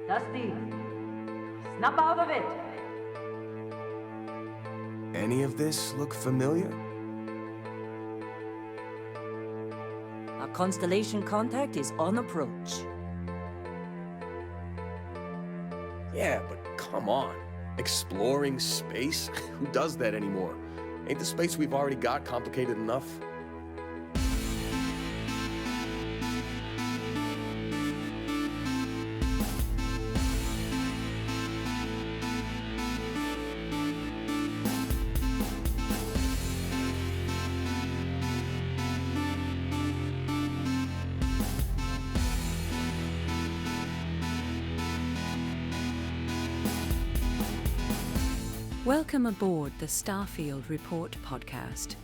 Dusty, snap out of it! Any of this look familiar? Our constellation contact is on approach. Yeah, but come on. Exploring space? Who does that anymore? Ain't the space we've already got complicated enough? Welcome aboard the Starfield Report podcast.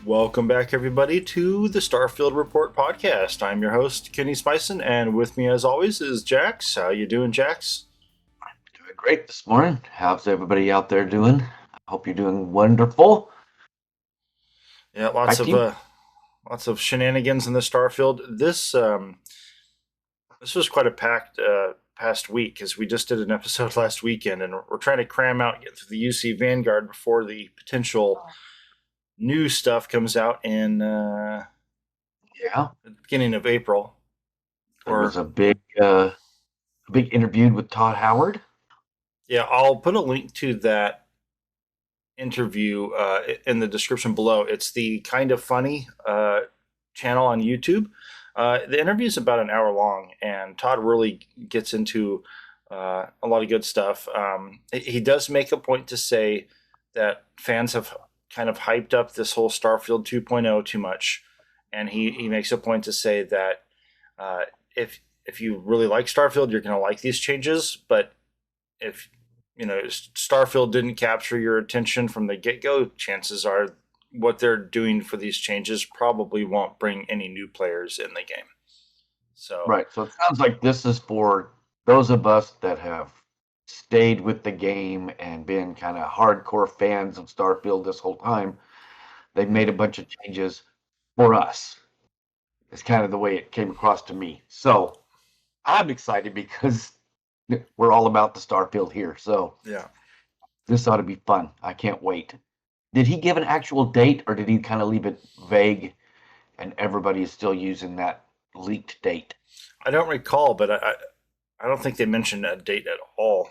Welcome back, everybody, to the Starfield Report podcast. I'm your host, Kenny Spicen, and with me, as always, is Jax. How you doing, Jax? Doing great this morning. How's everybody out there doing? I hope you're doing wonderful. Yeah, lots of shenanigans in the Starfield. This was quite a packed past week because we just did an episode last weekend, and we're trying to cram out get through the UC Vanguard before the potential new stuff comes out in the beginning of April. There was a big interview with Todd Howard. Yeah, I'll put a link to that interview in the description below. It's the Kind of Funny channel on YouTube. The interview is about an hour long, and Todd really gets into a lot of good stuff. He does make a point to say that fans have kind of hyped up this whole Starfield 2.0 too much, and he makes a point to say that if you really like Starfield, you're going to like these changes, but if Starfield didn't capture your attention from the get-go, chances are what they're doing for these changes probably won't bring any new players in the game. So it sounds like this is for those of us that have stayed with the game and been kind of hardcore fans of Starfield this whole time. They've made a bunch of changes for us. It's kind of the way it came across to me. So I'm excited because we're all about the Starfield here. So yeah, this ought to be fun. I can't wait. Did he give an actual date, or did he kind of leave it vague and everybody is still using that leaked date? I don't recall, but I don't think they mentioned a date at all.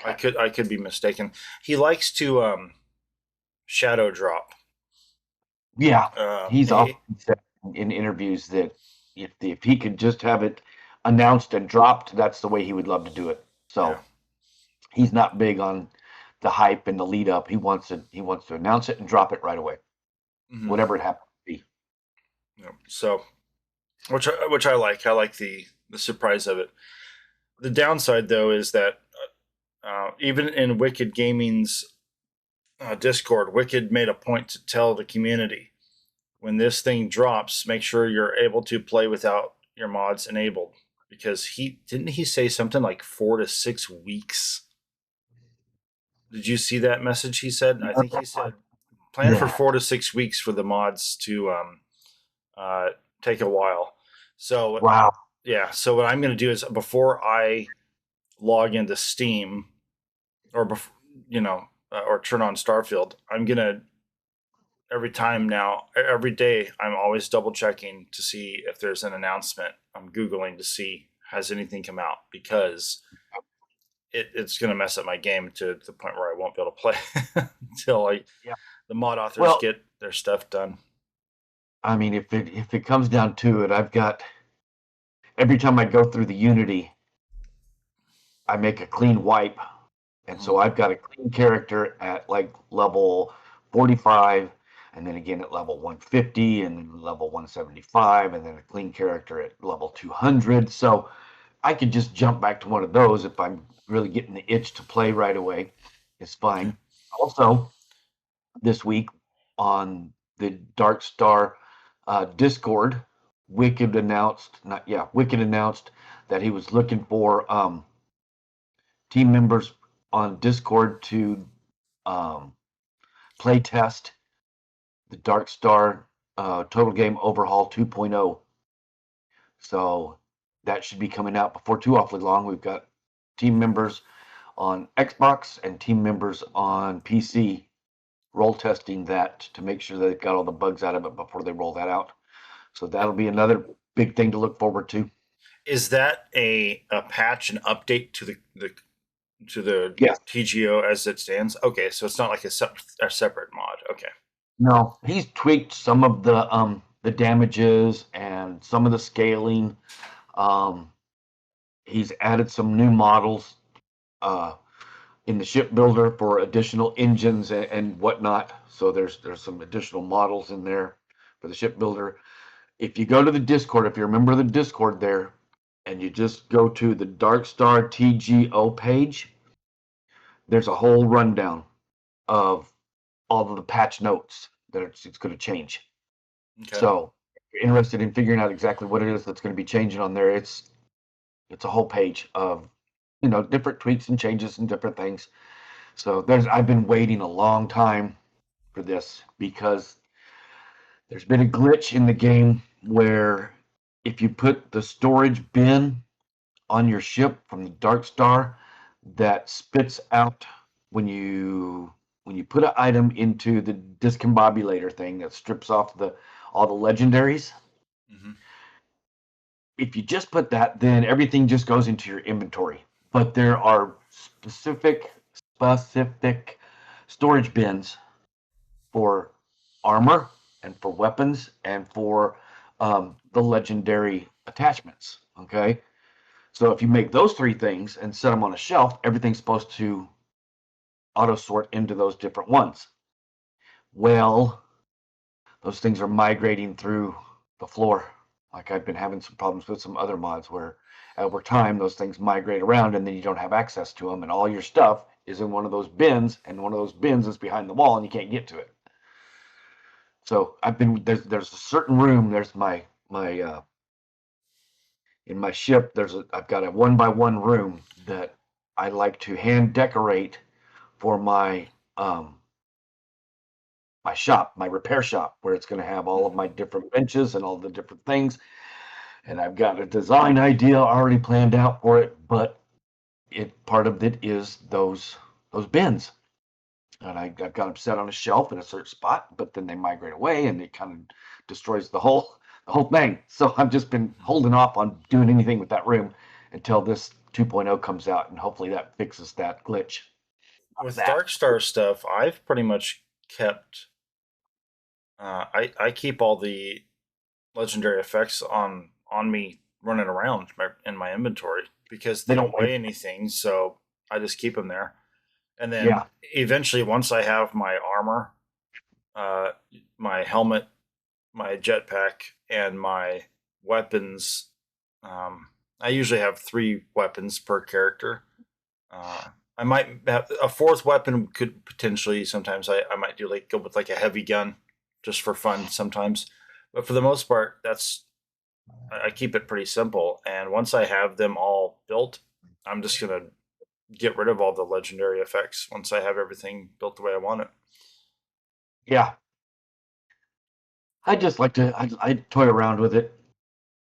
Okay. I could be mistaken. He likes to shadow drop. Yeah, he's often said in interviews that if he could just have it announced and dropped, that's the way he would love to do it. So he's not big on the hype and the lead up. He wants to announce it and drop it right away, whatever it happens to be. Yeah. So, which I like. I like the surprise of it. The downside, though, is that even in Wicked Gaming's Discord, Wicked made a point to tell the community, when this thing drops, make sure you're able to play without your mods enabled, because he say something like 4 to 6 weeks. Did you see that message he said? I think he said plan for 4 to 6 weeks for the mods to take a while. So wow. Yeah, so what I'm going to do is before I log into Steam or or turn on Starfield, I'm going to every day I'm always double checking to see if there's an announcement. I'm Googling to see has anything come out, because it's going to mess up my game to the point where I won't be able to play until the mod authors get their stuff done. I mean, if it comes down to it, I've got, every time I go through the Unity, I make a clean wipe, and so I've got a clean character at like level 45, and then again at level 150, and then level 175, and then a clean character at level 200. So I could just jump back to one of those if I'm really getting the itch to play right away. It's fine. Also, this week on the Dark Star Discord, Wicked announced that he was looking for team members on Discord to play test the Dark Star Total Game Overhaul 2.0. So that should be coming out before too awfully long. We've got team members on Xbox and team members on PC roll testing that to make sure they've got all the bugs out of it before they roll that out. So that'll be another big thing to look forward to. Is that a patch, an update to the Yes. TGO as it stands? Okay, so it's not like a separate mod. Okay. No, he's tweaked some of the damages and some of the scaling. He's added some new models in the ship builder for additional engines and whatnot. So there's some additional models in there for the ship builder. If you go to the Discord, if you're a member of the Discord there, and you just go to the Dark Star TGO page, there's a whole rundown of all of the patch notes that it's going to change. Okay. So if you're interested in figuring out exactly what it is that's going to be changing on there, it's a whole page of different tweaks and changes and different things. So I've been waiting a long time for this because there's been a glitch in the game where if you put the storage bin on your ship from the Dark Star, that spits out when you put an item into the discombobulator thing that strips off all the legendaries. Mm-hmm. If you just put that, then everything just goes into your inventory. But there are specific storage bins for armor and for weapons and for the legendary attachments. Okay, so if you make those three things and set them on a shelf, everything's supposed to auto sort into those different ones. Well, those things are migrating through the floor. Like I've been having some problems with some other mods where over time those things migrate around and then you don't have access to them, and all your stuff is in one of those bins, and one of those bins is behind the wall and you can't get to it. So there's a certain room. There's my in my ship. I've got a 1x1 room that I like to hand decorate for my my shop, my repair shop, where it's going to have all of my different benches and all the different things. And I've got a design idea already planned out for it, but part of it is those bins. And I've got them set on a shelf in a certain spot, but then they migrate away and it kind of destroys the whole thing. So I've just been holding off on doing anything with that room until this 2.0 comes out, and hopefully that fixes that glitch. With Dark Star stuff, I've pretty much kept. I keep all the legendary effects on me running around in my inventory because they don't weigh anything, so I just keep them there. And then eventually, once I have my armor, my helmet, my jetpack, and my weapons, I usually have 3 weapons per character. I might have a 4th weapon. Could potentially sometimes I might go with like a heavy gun just for fun sometimes, but for the most part, I keep it pretty simple. And once I have them all built, I'm just gonna get rid of all the legendary effects once I have everything built the way I want it. Yeah. I just like to, I toy around with it.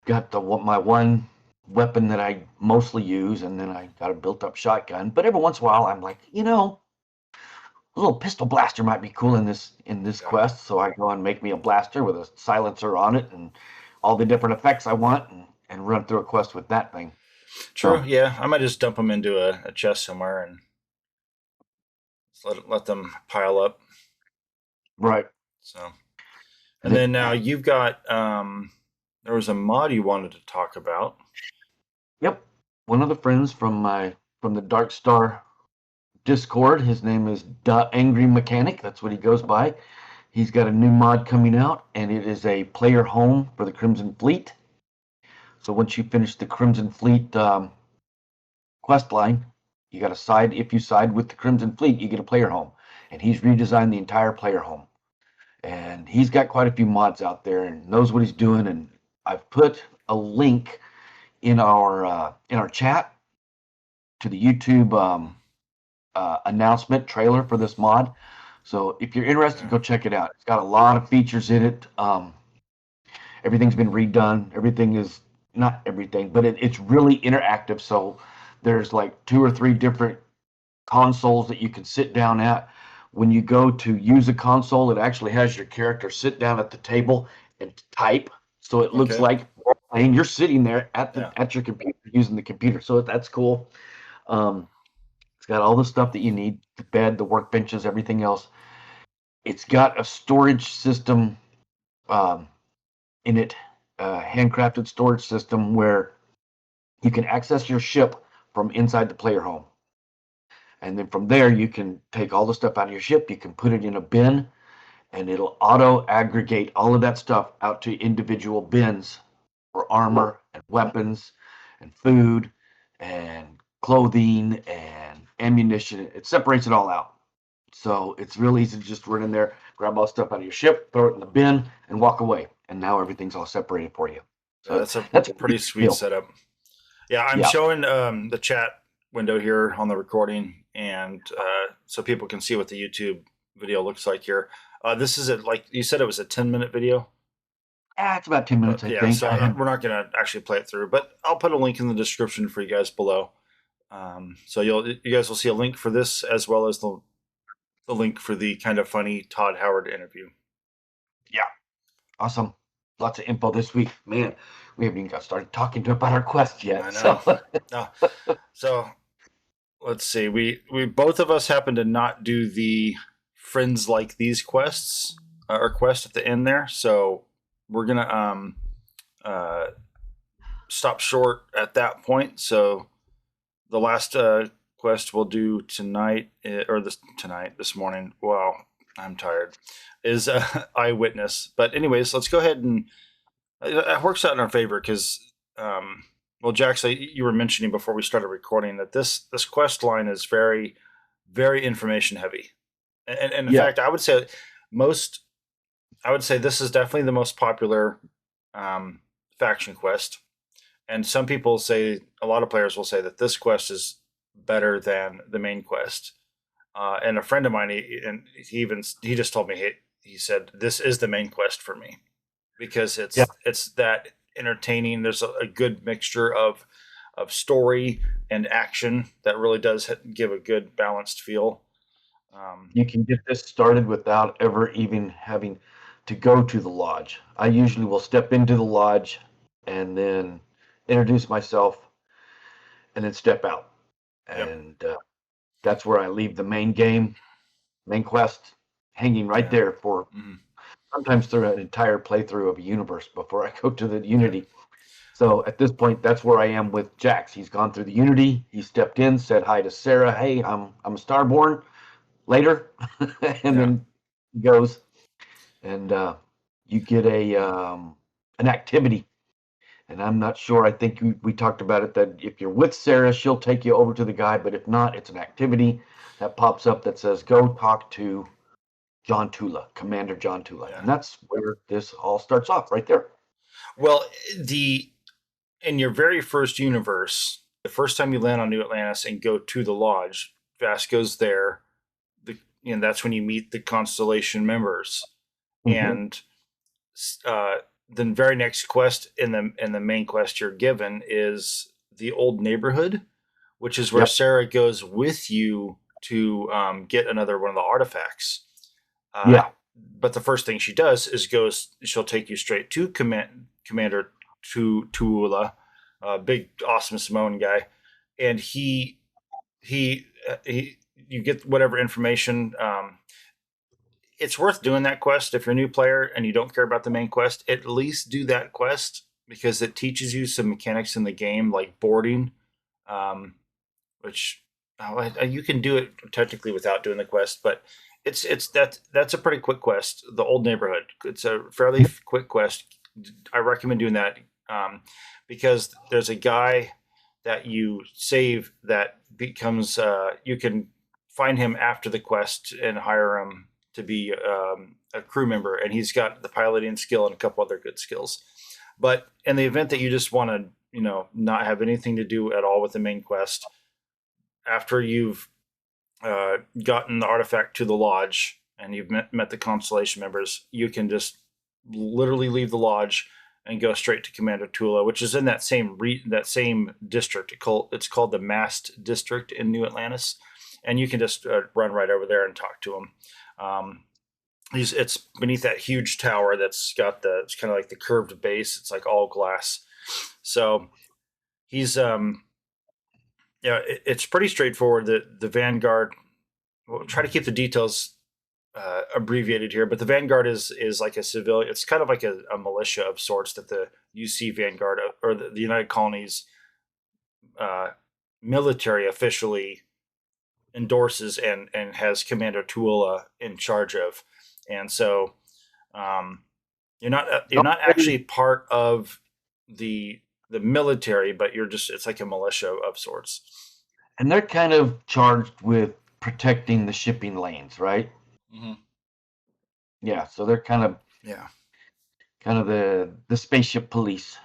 Got my one weapon that I mostly use, and then I got a built-up shotgun. But every once in a while, I'm like, a little pistol blaster might be cool in this quest. So I go and make me a blaster with a silencer on it and all the different effects I want, and run through a quest with that thing. True. So, yeah, I might just dump them into a chest somewhere and just let them pile up. Right. So, and then now you've got there was a mod you wanted to talk about. Yep, one of the friends from the Dark Star Discord. His name is Da Angry Mechanic. That's what he goes by. He's got a new mod coming out, and it is a player home for the Crimson Fleet. So once you finish the Crimson Fleet quest line, you got to side. If you side with the Crimson Fleet, you get a player home, and he's redesigned the entire player home. And he's got quite a few mods out there and knows what he's doing. And I've put a link in our chat to the YouTube announcement trailer for this mod. So if you're interested, go check it out. It's got a lot of features in it. Everything's been redone. Everything is not everything, but it's really interactive. So there's like 2 or 3 different consoles that you can sit down at. When you go to use a console, it actually has your character sit down at the table and type. So it looks Okay. like playing. You're sitting there at Yeah. your computer using the computer. So that's cool. Um, it's got all the stuff that you need: the bed, the workbenches, everything else. It's got a storage system um, in it, handcrafted storage system where you can access your ship from inside the player home. And then from there, you can take all the stuff out of your ship, you can put it in a bin, and it'll auto aggregate all of that stuff out to individual bins for armor and weapons and food and clothing and ammunition. It separates it all out. So it's real easy to just run in there, grab all the stuff out of your ship, throw it in the bin, and walk away. And now everything's all separated for you. So That's a that's a pretty big sweet deal. setup. Yeah, I'm Yeah. showing the chat window here on the recording, and so people can see what the YouTube video looks like here. This is like you said, it was a 10-minute video. It's about 10 minutes, I Yeah, think. so we're not going to actually play it through, but I'll put a link in the description for you guys below. So you guys will see a link for this as well as the link for the kind of funny Todd Howard interview. Yeah, awesome. Lots of info this week. Man, we haven't even got started talking about our quest yet. I know. So let's see. We both of us happen to not do the friends like these quests or quest at the end there, so we're gonna stop short at that point. So the last quest we'll do tonight this morning. Wow, I'm tired. Is eyewitness. But anyways, let's go ahead and it works out in our favor because well, Jackson, you were mentioning before we started recording that this quest line is very, very information heavy, and in Yeah. fact, I would say this is definitely the most popular faction quest. And some people say, a lot of players will say that this quest is better than the main quest. And a friend of mine, he just told me, he said, this is the main quest for me because it's that entertaining. There's a good mixture of story and action that really does give a good balanced feel. You can get this started without ever even having to go to the lodge. I usually will step into the lodge and then introduce myself and then step out. Yep. And that's where I leave the main quest hanging right there for sometimes through an entire playthrough of a universe before I go to the Unity. So at this point, that's where I am with Jax. He's gone through the Unity. He stepped in, said hi to Sarah. Hey, I'm a Starborn. Later, and then he goes, and you get an activity. And I'm not sure. I think we talked about it that if you're with Sarah, she'll take you over to the guy. But if not, it's an activity that pops up that says, "Go talk to John Tula, Commander John Tula," and that's where this all starts off, right there. Well, in your very first universe, the first time you land on New Atlantis and go to the lodge, Vasco's there. That's when you meet the Constellation members, and the very next quest in the main quest you're given is the old neighborhood, which is where Sarah goes with you to get another one of the artifacts. But the first thing she does is she'll take you straight to Commander Tuula, big awesome Samoan guy, and he you get whatever information. It's worth doing that quest if you're a new player and you don't care about the main quest. At least do that quest because it teaches you some mechanics in the game, like boarding, which you can do it technically without doing the quest, but that's a pretty quick quest. The old neighborhood, it's a fairly quick quest. I recommend doing that because there's a guy that you save that becomes you can find him after the quest and hire him to be a crew member, and he's got the piloting skill and a couple other good skills. But in the event that you just want to not have anything to do at all with the main quest, after you've gotten the artifact to the lodge and you've met the Constellation members, you can just literally leave the lodge and go straight to Commander Tula, which is in that same district. It's called the Mast District in New Atlantis, and you can just run right over there and talk to him. It's beneath that huge tower that's got it's kind of like the curved base. It's like all glass. So he's it's pretty straightforward. The Vanguard. We'll try to keep the details abbreviated here, but the Vanguard is like a civilian. It's kind of like a militia of sorts that the UC Vanguard or the United Colonies military officially endorses and has Commander Tula in charge of. And so you're not actually part of the military, but it's like a militia of sorts. And they're kind of charged with protecting the shipping lanes, right? Mm-hmm. Yeah, so they're kind of the spaceship police,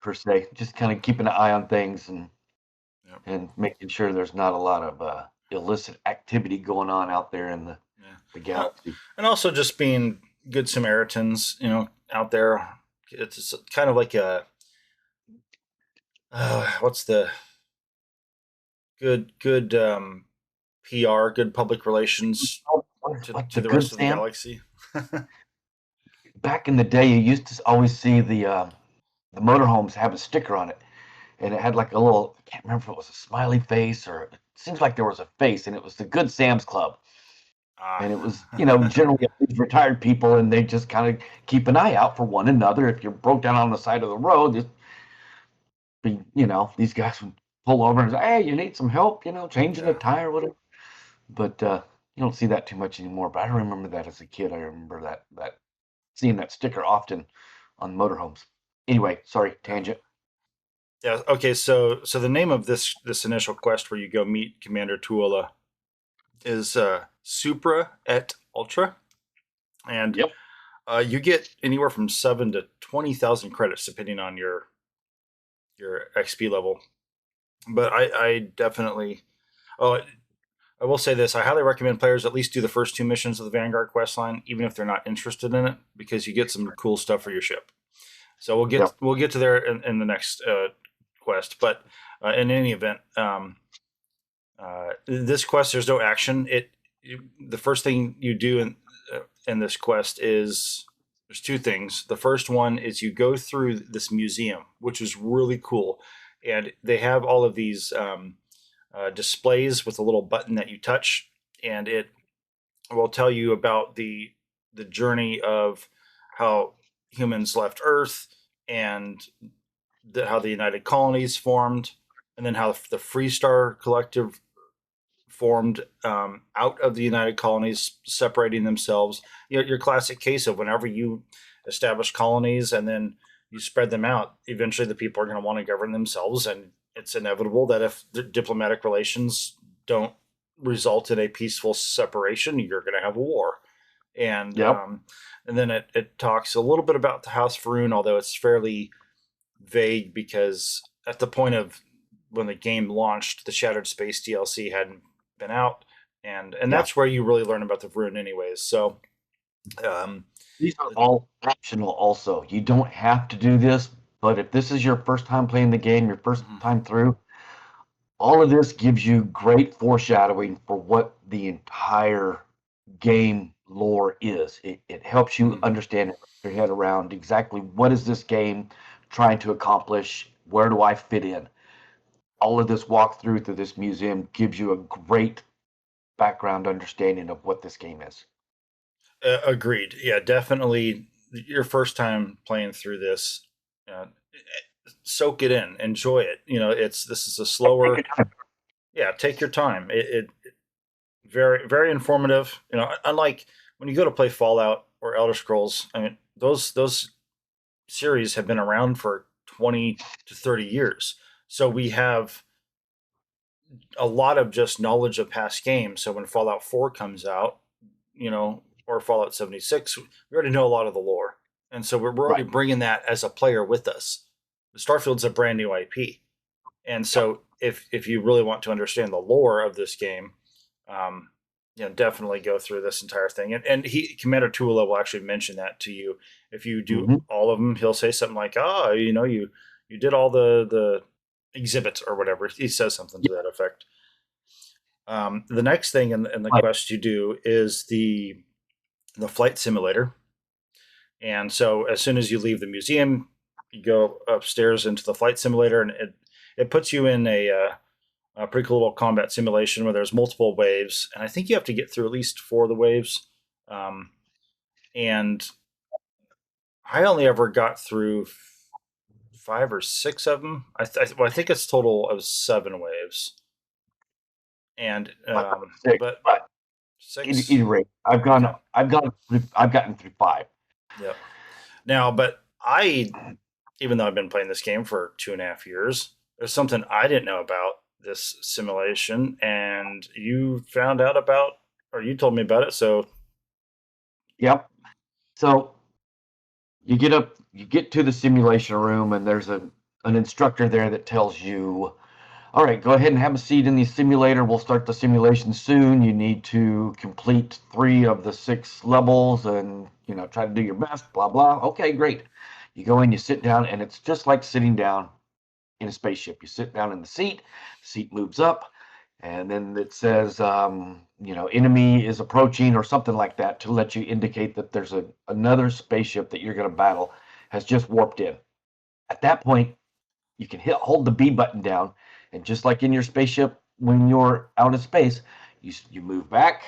per se. Just kind of keeping an eye on things and making sure there's not a lot of illicit activity going on out there in the galaxy. And also just being good Samaritans, out there. It's kind of like a what's the good PR, good public relations to the rest of the galaxy. Back in the day, you used to always see the motorhomes have a sticker on it, and it had like a little, I can't remember if it was a smiley face or it seems like there was a face, and it was the Good Sam's Club. And it was, generally these retired people, and they just kind of keep an eye out for one another. If you're broke down on the side of the road, just be, these guys would pull over and say, "Hey, you need some help? Changing a tire, whatever." But you don't see that too much anymore. But I remember that as a kid. I remember that seeing that sticker often on motorhomes. Anyway, sorry, tangent. Yeah. Okay. So the name of this initial quest where you go meet Commander Tula is Supra et Ultra, and you get anywhere from 7,000 to 20,000 credits depending on your XP level. But I definitely, I will say this: I highly recommend players at least do the first 2 missions of the Vanguard quest line, even if they're not interested in it, because you get some cool stuff for your ship. So we'll get to there in the next quest. But in any event, this quest, there's no action. The first thing you do in this quest is there's 2 things. The first one is you go through this museum, which is really cool, and they have all of these displays with a little button that you touch, and it will tell you about the journey of how humans left Earth and how the United Colonies formed, and then how the Freestar Collective formed out of the United Colonies, separating themselves. Your classic case of whenever you establish colonies and then you spread them out, eventually the people are going to want to govern themselves, and it's inevitable that if the diplomatic relations don't result in a peaceful separation, you're going to have a war. And and then it talks a little bit about the House Faroon, although it's fairly vague because at the point of when the game launched, the Shattered Space DLC hadn't been out, and that's where you really learn about the Faroon anyways. So these are all optional also. You don't have to do this, but if this is your first time playing the game, your first time through, all of this gives you great foreshadowing for what the entire game lore is. It helps you understand your head around exactly what is this game trying to accomplish, where do I fit in. All of this walkthrough through this museum gives you a great background understanding of what this game is. Agreed. Yeah, definitely. Your first time playing through this, soak it in, enjoy it. This is a slower. Yeah, take your time. It very, very informative. Unlike when you go to play Fallout or Elder Scrolls, I mean, those series have been around for 20 to 30 years. So we have a lot of just knowledge of past games. So when Fallout 4 comes out, or Fallout 76, we already know a lot of the lore. And so we're already bringing that as a player with us. Starfield's a brand new IP. And so if you really want to understand the lore of this game, definitely go through this entire thing. And Commander Tula will actually mention that to you. If you do Mhm. all of them, he'll say something like, "Oh, you did all the exhibits or whatever." He says something to that effect. The next thing in the Right. quest you do is the flight simulator. And so as soon as you leave the museum, you go upstairs into the flight simulator, and it puts you in a pretty cool little combat simulation where there's multiple waves, and I think you have to get through at least 4 of the waves. Um, and I only ever got through 5 or 6 of them. I think it's total of 7 waves, and 6, but but 6. either rate, Okay, I've gotten through 5. yeah. Now, but even though I've been playing this game for 2.5 years, there's something I didn't know about this simulation, and you found out about, or you told me about it. So, Yep. So you get to the simulation room, and there's an instructor there that tells you, all right, go ahead and have a seat in the simulator. We'll start the simulation soon. You need to complete 3 of the 6 levels, and try to do your best. Blah blah. Okay, great. You go in, you sit down, and it's just like sitting down in a spaceship. You sit down in the seat moves up, and then it says, enemy is approaching or something like that to let you indicate that there's another spaceship that you're going to battle has just warped in. At that point, you can hold the B button down, and just like in your spaceship when you're out in space, you move back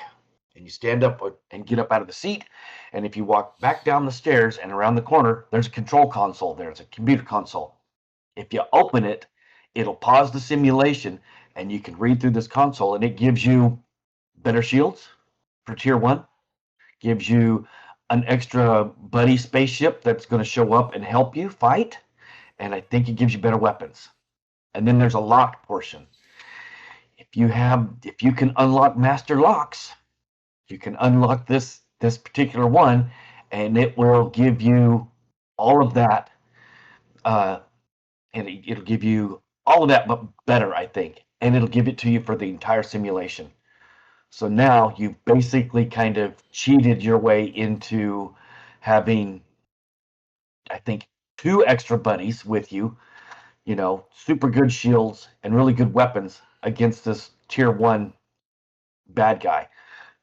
and you stand up and get up out of the seat. And if you walk back down the stairs and around the corner, there's a control console. There's a computer console. If you open it, it'll pause the simulation, and you can read through this console, and it gives you better shields for tier 1, gives you an extra buddy spaceship that's going to show up and help you fight, and I think it gives you better weapons. And then there's a locked portion. If you can unlock master locks, you can unlock this particular one, and it will give you all of that, and it'll give you all of that, but better, I think. And it'll give it to you for the entire simulation. So now you've basically kind of cheated your way into having, I think, 2 extra buddies with you, super good shields and really good weapons against this tier 1 bad guy.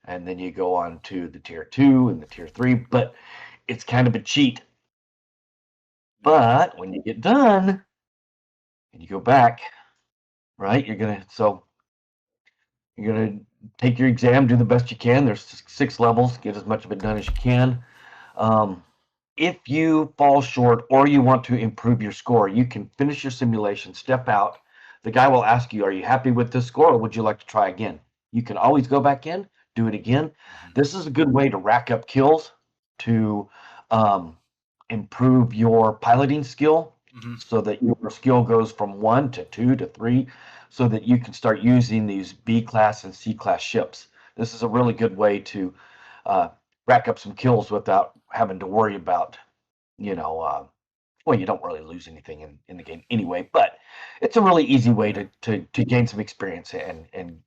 And then you go on to the tier 2 and the tier 3, but it's kind of a cheat. But when you get done and you go back, right, you're gonna take your exam, do the best you can. There's 6 levels, get as much of it done as you can. If you fall short or you want to improve your score, you can finish your simulation, step out. The guy will ask you, are you happy with this score, or would you like to try again? You can always go back in, do it again. This is a good way to rack up kills, to improve your piloting skill, mm-hmm. so that your skill goes from 1 to 2 to 3, so that you can start using these B class and C class ships. This is a really good way to rack up some kills without having to worry about, well, you don't really lose anything in the game anyway, but it's a really easy way to gain some experience and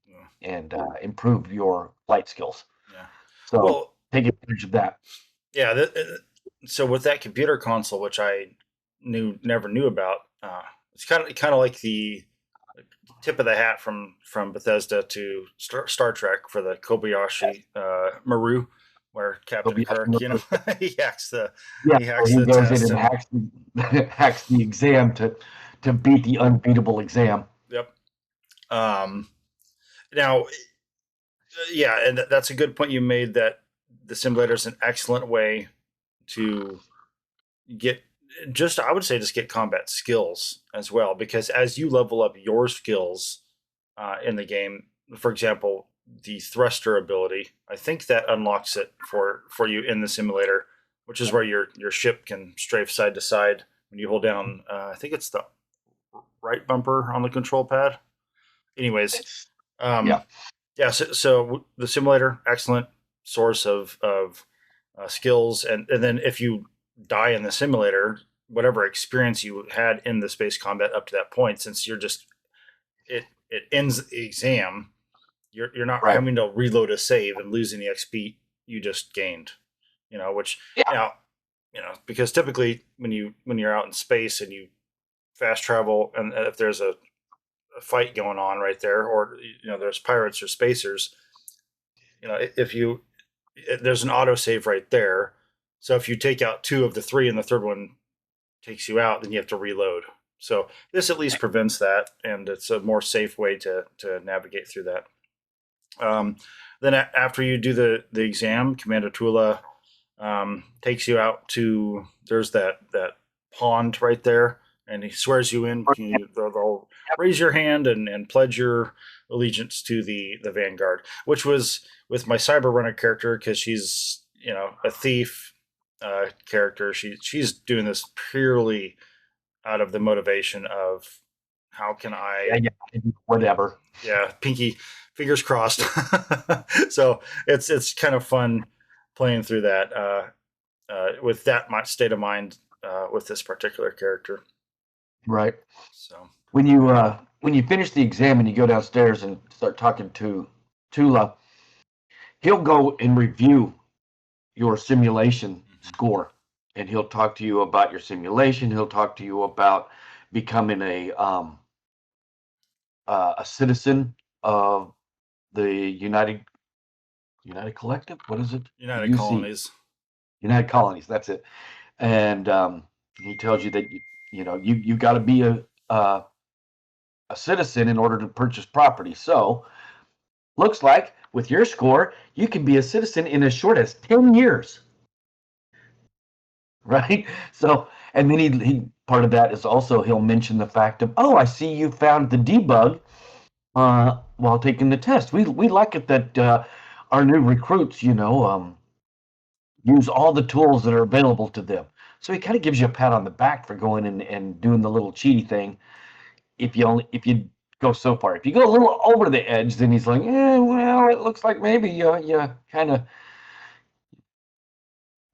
improve your flight skills. Yeah. So Well, take advantage of that. yeah. So with that computer console, which I never knew about, it's kind of like the tip of the hat from Bethesda to Star Trek for the Kobayashi Maru, where Captain Kirk, he hacks the Yeah, he so hacks he the goes in test and and hacks the exam to beat the unbeatable exam. yep. Now, yeah, and that's a good point you made. That the simulator is an excellent way to get I would say just get combat skills as well, because as you level up your skills in the game, for example, the thruster ability, I think that unlocks it for you in the simulator, which is where your ship can strafe side to side when you hold down. I think it's the right bumper on the control pad. Anyways, Yeah. um, yeah. So the simulator, excellent source of skills, and then if you die in the simulator, whatever experience you had in the space combat up to that point, since you're just it ends the exam, you're not Right. having to reload a save and losing the XP you just gained. Which Yeah. now, because typically when you're out in space and you fast travel, and if there's a fight going on right there, or there's pirates or spacers, if you there's an autosave right there. So if you take out two of the three and the third one takes you out, then you have to reload. So this at least prevents that, and it's a more safe way to navigate through that. Then after you do the exam, Commander Tula takes you out to, there's that pond right there, and he swears you in. They'll raise your hand and pledge your allegiance to the Vanguard, which was with my Cyber Runner character, because she's a thief character. She's doing this purely out of the motivation of how can I, Yeah, whatever. yeah, pinky fingers crossed. So it's kind of fun playing through that with that state of mind with this particular character. Right. So When you finish the exam and you go downstairs and start talking to Tula, he'll go and review your simulation score, and he'll talk to you about your simulation. He'll talk to you about becoming a citizen of the United Collective. What is it? United UC. Colonies. United Colonies. That's it. And he tells you that you got to be a citizen in order to purchase property. So looks like with your score, you can be a citizen in as short as 10 years. Right? So, and then he part of that is also he'll mention the fact of, oh, I see you found the debug while taking the test. We like it that our new recruits, use all the tools that are available to them. So he kind of gives you a pat on the back for going in and doing the little cheaty thing. If you go so far, if you go a little over the edge, then he's like, well, it looks like maybe you kind of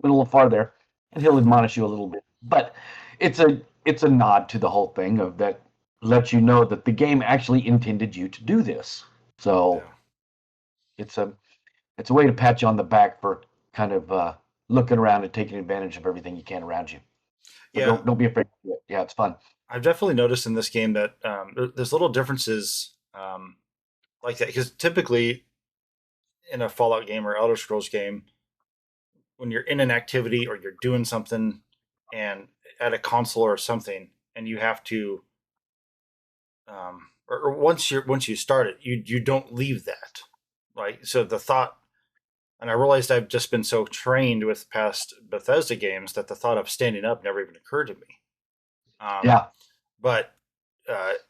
went a little far there, and he'll admonish you a little bit. But it's a nod to the whole thing of that lets you know that the game actually intended you to do this. So it's a way to pat you on the back for kind of looking around and taking advantage of everything you can around you. So Yeah, don't be afraid to do it. Yeah, it's fun. I've definitely noticed in this game that there's little differences like that, because typically in a Fallout game or Elder Scrolls game, when you're in an activity or you're doing something and at a console or something, and you have to or once you start it, you don't leave that, right? So the thought, and I realized I've just been so trained with past Bethesda games that the thought of standing up never even occurred to me. Yeah. But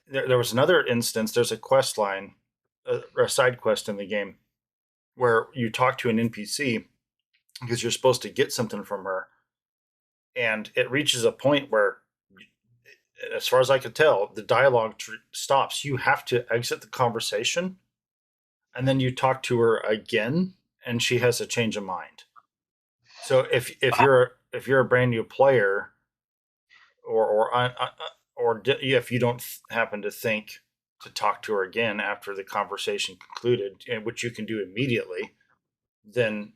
there was another instance. There's a quest line, a side quest in the game, where you talk to an NPC because you're supposed to get something from her, and it reaches a point where, as far as I could tell, the dialogue stops. You have to exit the conversation, and then you talk to her again, and she has a change of mind. So if you're a brand new player, or if you don't happen to think to talk to her again after the conversation concluded, which you can do immediately, then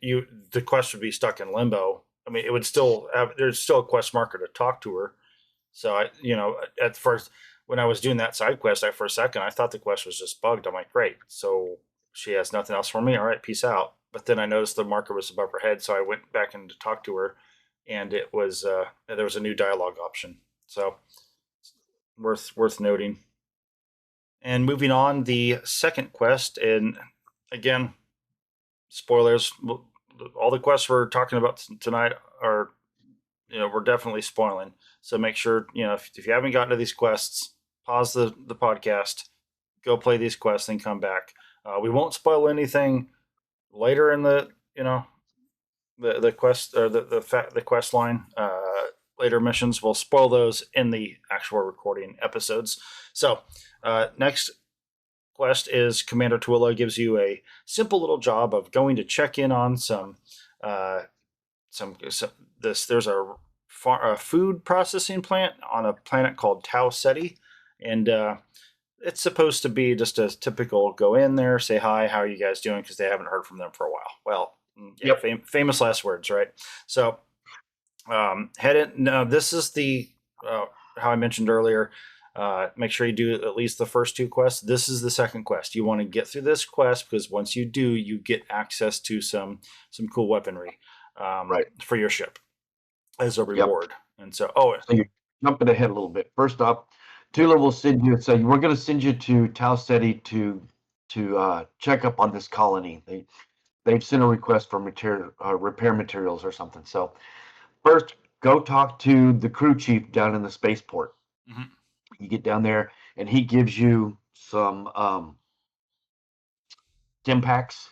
the quest would be stuck in limbo. I mean, it would still have, there's still a quest marker to talk to her. So at first when I was doing that side quest, for a second I thought the quest was just bugged. I'm like, great, so she has nothing else for me. All right, peace out. But then I noticed the marker was above her head, so I went back in to talk to her, and it was there was a new dialogue option. So worth noting. And moving on, the second quest, and again, spoilers. All the quests we're talking about tonight are, we're definitely spoiling. So make sure, if you haven't gotten to these quests, pause the podcast, go play these quests, and come back. We won't spoil anything later in the, the quest, or the quest line. Later missions, we'll spoil those in the actual recording episodes. So next quest is Commander Twilla gives you a simple little job of going to check in on there's a food processing plant on a planet called Tau Ceti, and it's supposed to be just a typical go in there, say hi, how are you guys doing? Because they haven't heard from them for a while. Well, yeah, Yep. famous last words, right? So head in. No, this is the how I mentioned earlier. Make sure you do at least the first two quests. This is the second quest. You want to get through this quest because once you do, you get access to some cool weaponry Right. for your ship as a Yep. reward. And so, oh, So you're jumping ahead a little bit. First off, Tula will send you. So we're going to send you to Tau Ceti to check up on this colony. They've sent a request for material repair materials or something. So first, go talk to the crew chief down in the spaceport. mhm. You get down there, and he gives you some stim packs,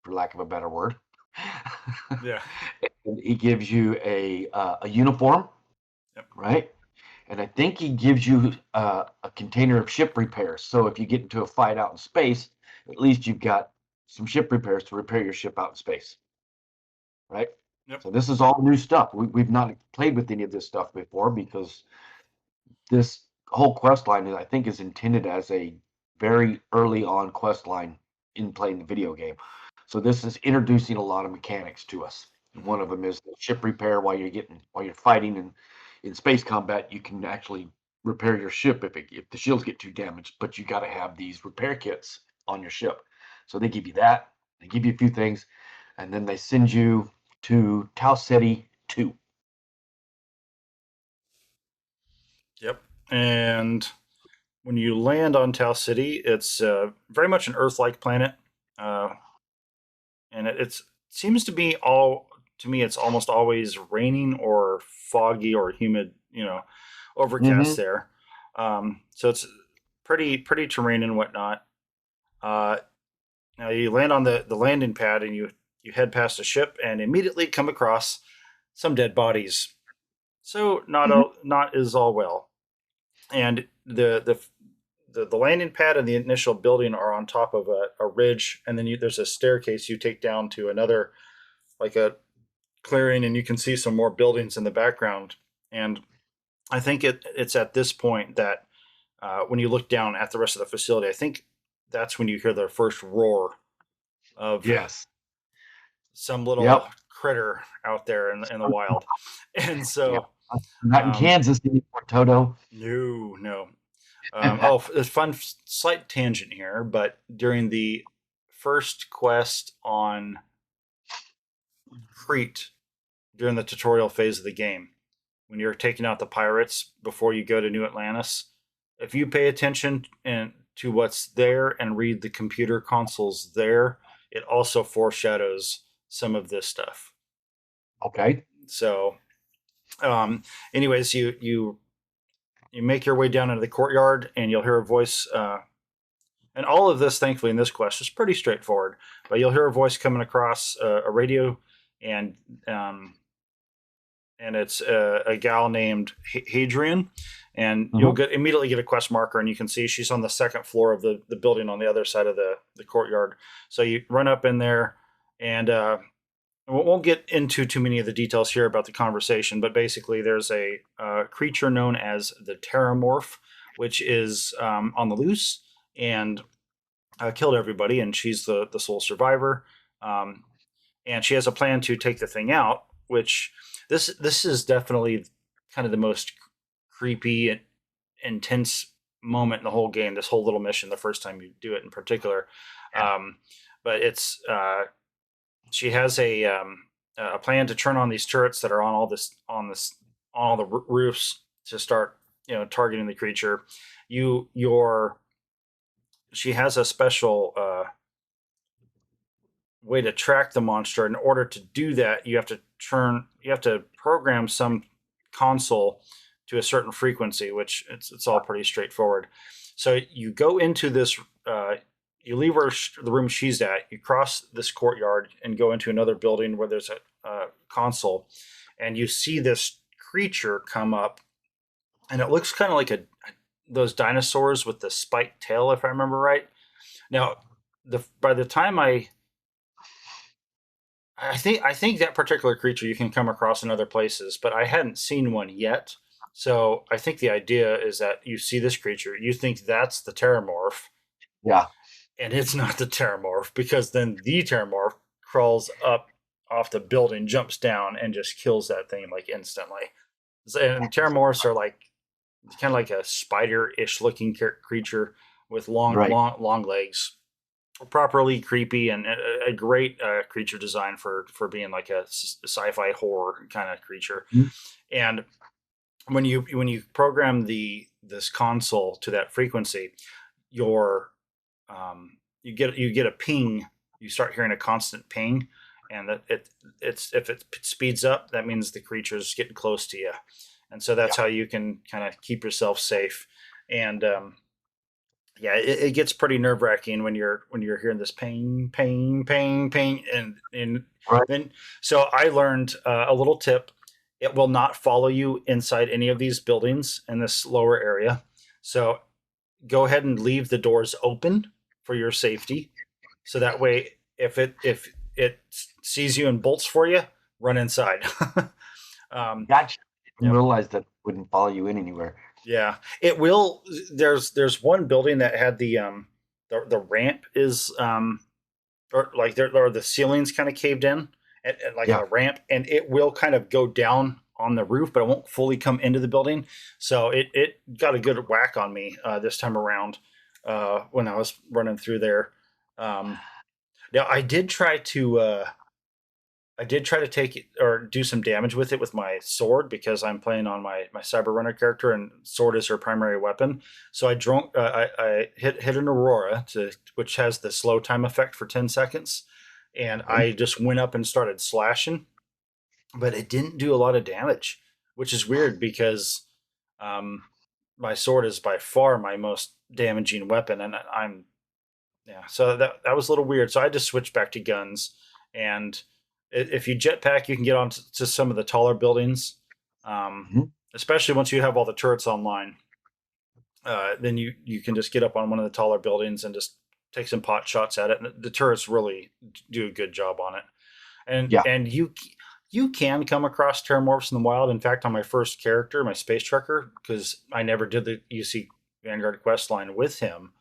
for lack of a better word. Yeah. And he gives you a uniform, Yep. right? And I think he gives you a container of ship repairs. So if you get into a fight out in space, at least you've got some ship repairs to repair your ship out in space, right? Yep. So this is all new stuff. We've not played with any of this stuff before because this whole quest line, I think, is intended as a very early on quest line in playing the video game. So this is introducing a lot of mechanics to us. Mhm. One of them is the ship repair while you're fighting in space combat. You can actually repair your ship if the shields get too damaged, but you got to have these repair kits on your ship. So they give you that. They give you a few things, and then they send you to Tau Ceti 2. Yep. And when you land on Tau City, it's very much an Earth-like planet, uh, and it seems to be all to me. It's almost always raining or foggy or humid, overcast Mm-hmm. there. So it's pretty terrain and whatnot. Uh, Now you land on the landing pad and you head past a ship and immediately come across some dead bodies. So not is all well. And the landing pad and the initial building are on top of a ridge, and then there's a staircase you take down to another like a clearing, and you can see some more buildings in the background. And I think it's at this point that when you look down at the rest of the facility, I think that's when you hear the first roar of Yes. some little Yep. critter out there in the wild. And Yeah. so, Not in um, Kansas anymore, Toto. no. A fun slight tangent here, but during the first quest on Crete, during the tutorial phase of the game, when you're taking out the pirates before you go to New Atlantis, if you pay attention to what's there and read the computer consoles there, it also foreshadows some of this stuff. Okay. So, anyways, you make your way down into the courtyard, and you'll hear a voice. And all of this, thankfully, in this quest is pretty straightforward. But you'll hear a voice coming across a radio, and um, and it's a gal named Hadrian, and you'll immediately get a quest marker, and you can see she's on the second floor of the building on the other side of the courtyard. So you run up in there, and we won't get into too many of the details here about the conversation, but basically there's a creature known as the Terramorph, which is on the loose and killed everybody, and she's the sole survivor. Um, and she has a plan to take the thing out, which this is definitely kind of the most creepy and intense moment in the whole game. This whole little mission, the first time you do it in particular, um, but it's she has a plan to turn on these turrets that are on all the roofs to start targeting the creature. Your She has a special way to track the monster. In order to do that, you have to program some console to a certain frequency, which it's all pretty straightforward. So you go into this, you leave the room she's at, you cross this courtyard and go into another building where there's a console, and you see this creature come up, and it looks kind of like those dinosaurs with the spiked tail, if I remember right. Now, by the time I think that particular creature you can come across in other places, but I hadn't seen one yet. So I think the idea is that you see this creature, you think that's the Terramorph, Yeah. and it's not the Terramorph, because then the Terramorph crawls up off the building, jumps down, and just kills that thing like instantly. And Terramorphs are like kind of like a spider-ish looking creature with Right. long legs, properly creepy, and a great creature design for being like a sci-fi horror kind of creature. Mhm. And when you program this console to that frequency, your you get a ping. You start hearing a constant ping, and that it's if it speeds up, that means the creature's getting close to you, and so that's Yeah. how you can kind of keep yourself safe. And yeah, it gets pretty nerve wracking when you're hearing this ping, ping, ping, ping, and Right. then so I learned a little tip. It will not follow you inside any of these buildings in this lower area. So go ahead and leave the doors open for your safety. So that way, if it sees you and bolts for you, run inside. um, Gotcha. Didn't yep. realize that wouldn't follow you in anywhere. Yeah, it will. There's one building that had the ramp is or like there or the ceilings kind of caved in at like Yeah. a ramp, and it will kind of go down on the roof, but it won't fully come into the building. So it got a good whack on me this time around when I was running through there. Um, Now I did try to take it or do some damage with it with my sword, because I'm playing on my Cyber Runner character, and sword is her primary weapon. So I hit an Aurora, which has the slow time effect for 10 seconds, and Okay. I just went up and started slashing, but it didn't do a lot of damage, which is weird because um, my sword is by far my most damaging weapon, and I'm yeah, so that was a little weird. So I just switched back to guns, and if you jetpack, you can get onto to some of the taller buildings, um, Mhm. especially once you have all the turrets online. Then you can just get up on one of the taller buildings and just take some pot shots at it, and the turrets really do a good job on it. And Yeah. and you can come across terramorphs in the wild. In fact, on my first character, my space trucker, because I never did the UC Vanguard quest line with him,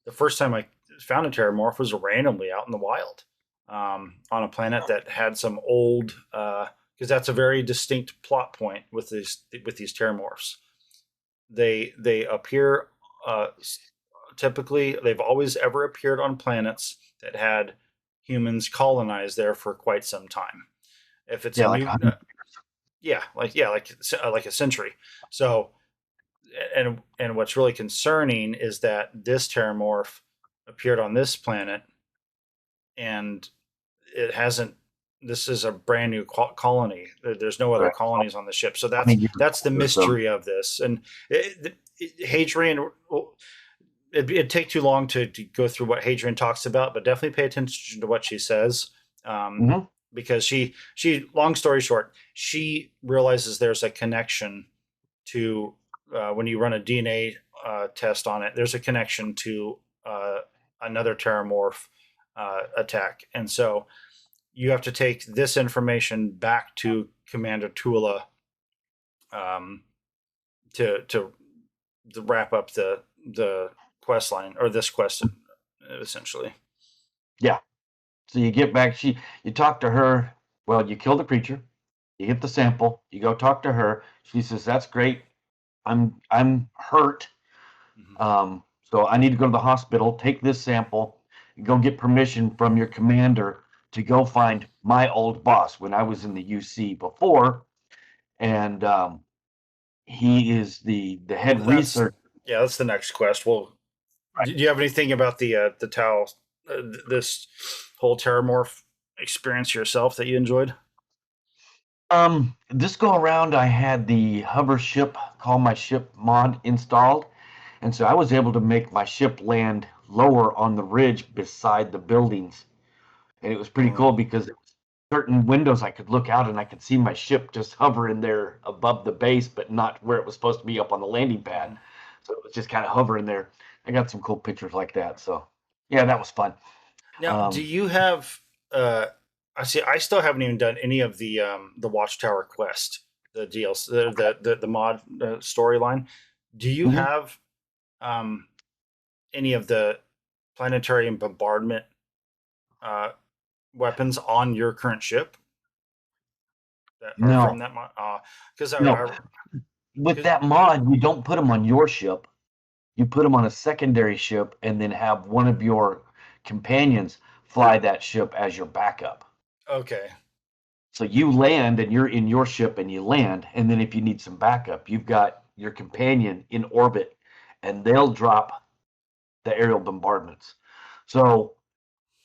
the first time I found a terramorph was randomly out in the wild, on a planet that had some old, because that's a very distinct plot point with these terramorphs. They appear, uh, typically they've always ever appeared on planets that had humans colonized there for quite some time. If it's a Yeah. Like new, 100. like a century. So and what's really concerning is that this terramorph appeared on this planet, and it hasn't. This is a brand new colony. There's no other Correct. colonies on the ship, so I that's mean, that's the years so mystery of this. And Hadrian, it'd take too long to go through what Hadrian talks about, but definitely pay attention to what she says, um, Mhm. because she long story short, she realizes there's a connection to when you run a DNA test on it. There's a connection to another terramorph attack, and so you have to take this information back to Commander Tula, um, to wrap up the quest line, or this quest essentially. Yeah. So you get back. You talk to her. Well, you kill the creature. You get the sample. You go talk to her. She says, "That's great. I'm hurt. Mhm. So I need to go to the hospital. Take this sample. And go get permission from your commander to go find my old boss when I was in the UC before, and he is the Well, head that's researcher." yeah, that's the next quest. Well, Right. do you have anything about the Tau, this whole Terramorph experience yourself that you enjoyed? This go around, I had the hover ship, call my ship mod installed, and so I was able to make my ship land lower on the ridge beside the buildings, and it was pretty cool Mm. because certain windows I could look out and I could see my ship just hovering there above the base, but not where it was supposed to be up on the landing pad. Mhm. So it was just kind of hovering there. I got some cool pictures like that. So yeah, that was fun. Now, do Um, you have? I see. I still haven't even done any of the Watchtower quest, the DLC, the mod storyline. Do you have any of the planetary and bombardment weapons on your current ship that are No, from that mod? Because no. With that mod, you don't put them on your ship. You put them on a secondary ship, and then have one of your companions fly that ship as your backup. okay, So you land, and you're in your ship, and you land, and then if you need some backup, you've got your companion in orbit, and they'll drop the aerial bombardments. So,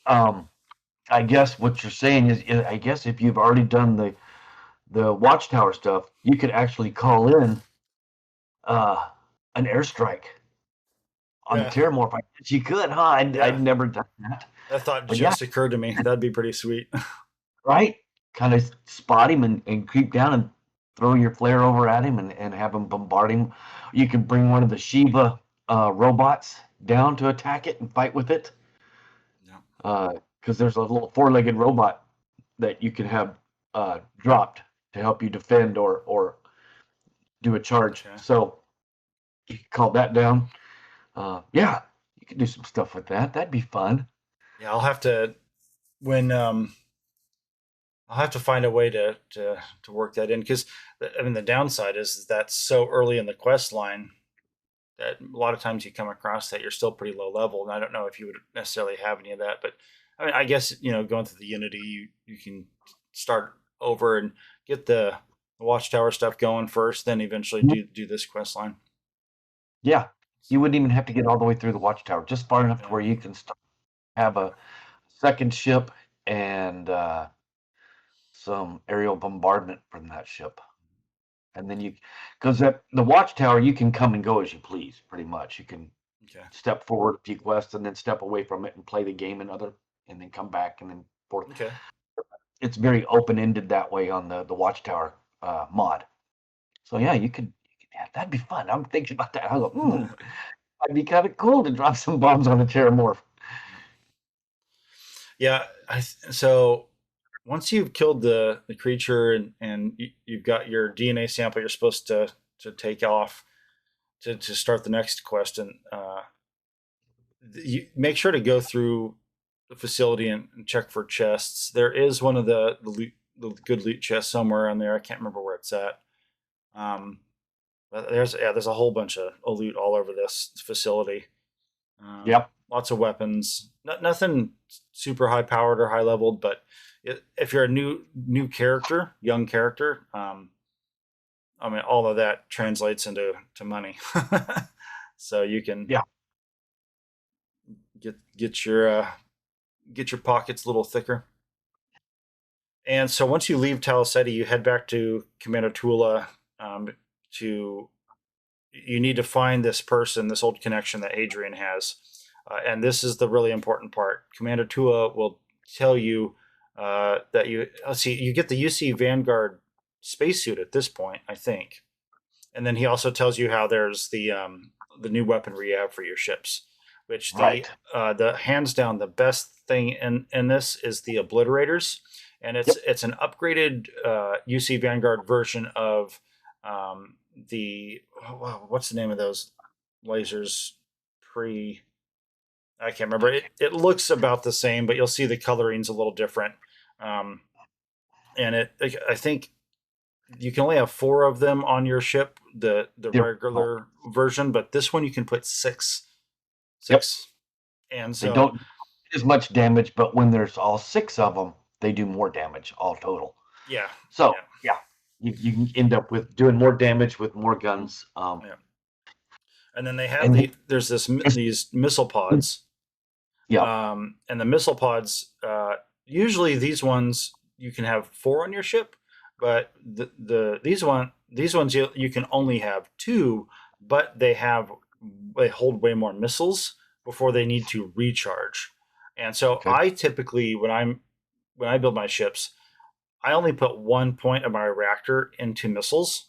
I guess what you're saying is, I guess if you've already done the watchtower stuff, you could actually call in an airstrike on the yeah. Terramorph. I guess you could, huh? I'd Yeah, never done that. that thought But yeah, just occurred to me. That'd be pretty sweet. right? Kind of spot him and creep down and throw your flare over at him and have him bombard him. You can bring one of the Shiva robots down to attack it and fight with it. Yeah. Because there's a little four-legged robot that you can have dropped to help you defend or do a charge. Okay. So you can call that down. Yeah, you could do some stuff with that. That'd be fun. Yeah, I'll have to when I'll have to find a way to work that in because I mean the downside is that's so early in the quest line that a lot of times you come across that you're still pretty low level, and I don't know if you would necessarily have any of that. But I mean, I guess going through the Unity, you can start over and get the Watchtower stuff going first, then eventually do this quest line. Yeah, you wouldn't even have to get all the way through the watchtower, just far enough to Yeah. where you can have a second ship and some aerial bombardment from that ship. And then because the watchtower, you can come and go as you please, pretty much. You can Okay. step forward a few quests and then step away from it and play the game and then come back and then forth. Okay. It's very open-ended that way on the watchtower mod. So yeah, yeah, that'd be fun. I'm thinking about that. I go, that'd be kind of cool to drop some bombs on a Terramorph. Yeah. So once you've killed the creature and you've got your DNA sample, you're supposed to take off to start the next quest, and you make sure to go through the facility and check for chests. There is one of the good loot chests somewhere on there. I can't remember where it's at. But there's a whole bunch of loot all over this facility. Yep. Lots of weapons. Nothing super high powered or high leveled, but if you're a new character, young character, I mean, all of that translates into money. So you can Yeah. get your pockets a little thicker. And so once you leave Talaseti, you head back to Commander Tula. To You need to find this person, this old connection that Adrian has, and this is the really important part. Commander Tula will tell you that you get the UC Vanguard spacesuit at this point, I think, and then he also tells you how there's the new weaponry you have for your ships, which Right. the hands down the best thing in this is the obliterators, and it's an upgraded UC Vanguard version of what's the name of those lasers I can't remember. It looks about the same, but you'll see the coloring's a little different. And I think you can only have 4 of them on your ship, the regular version, but this one you can put 6. Yep. And They so don't do as much damage, but when there's all 6 of them, they do more damage all total. yeah. So yeah, you can end up with doing more damage with more guns. Yeah. And then they have there's these missile pods. Yeah. And the missile pods, usually these ones you can have 4 on your ship, but these ones you can only have 2, but they hold way more missiles before they need to recharge. And so Okay. I typically when I build my ships, I only put 1 point of my reactor into missiles,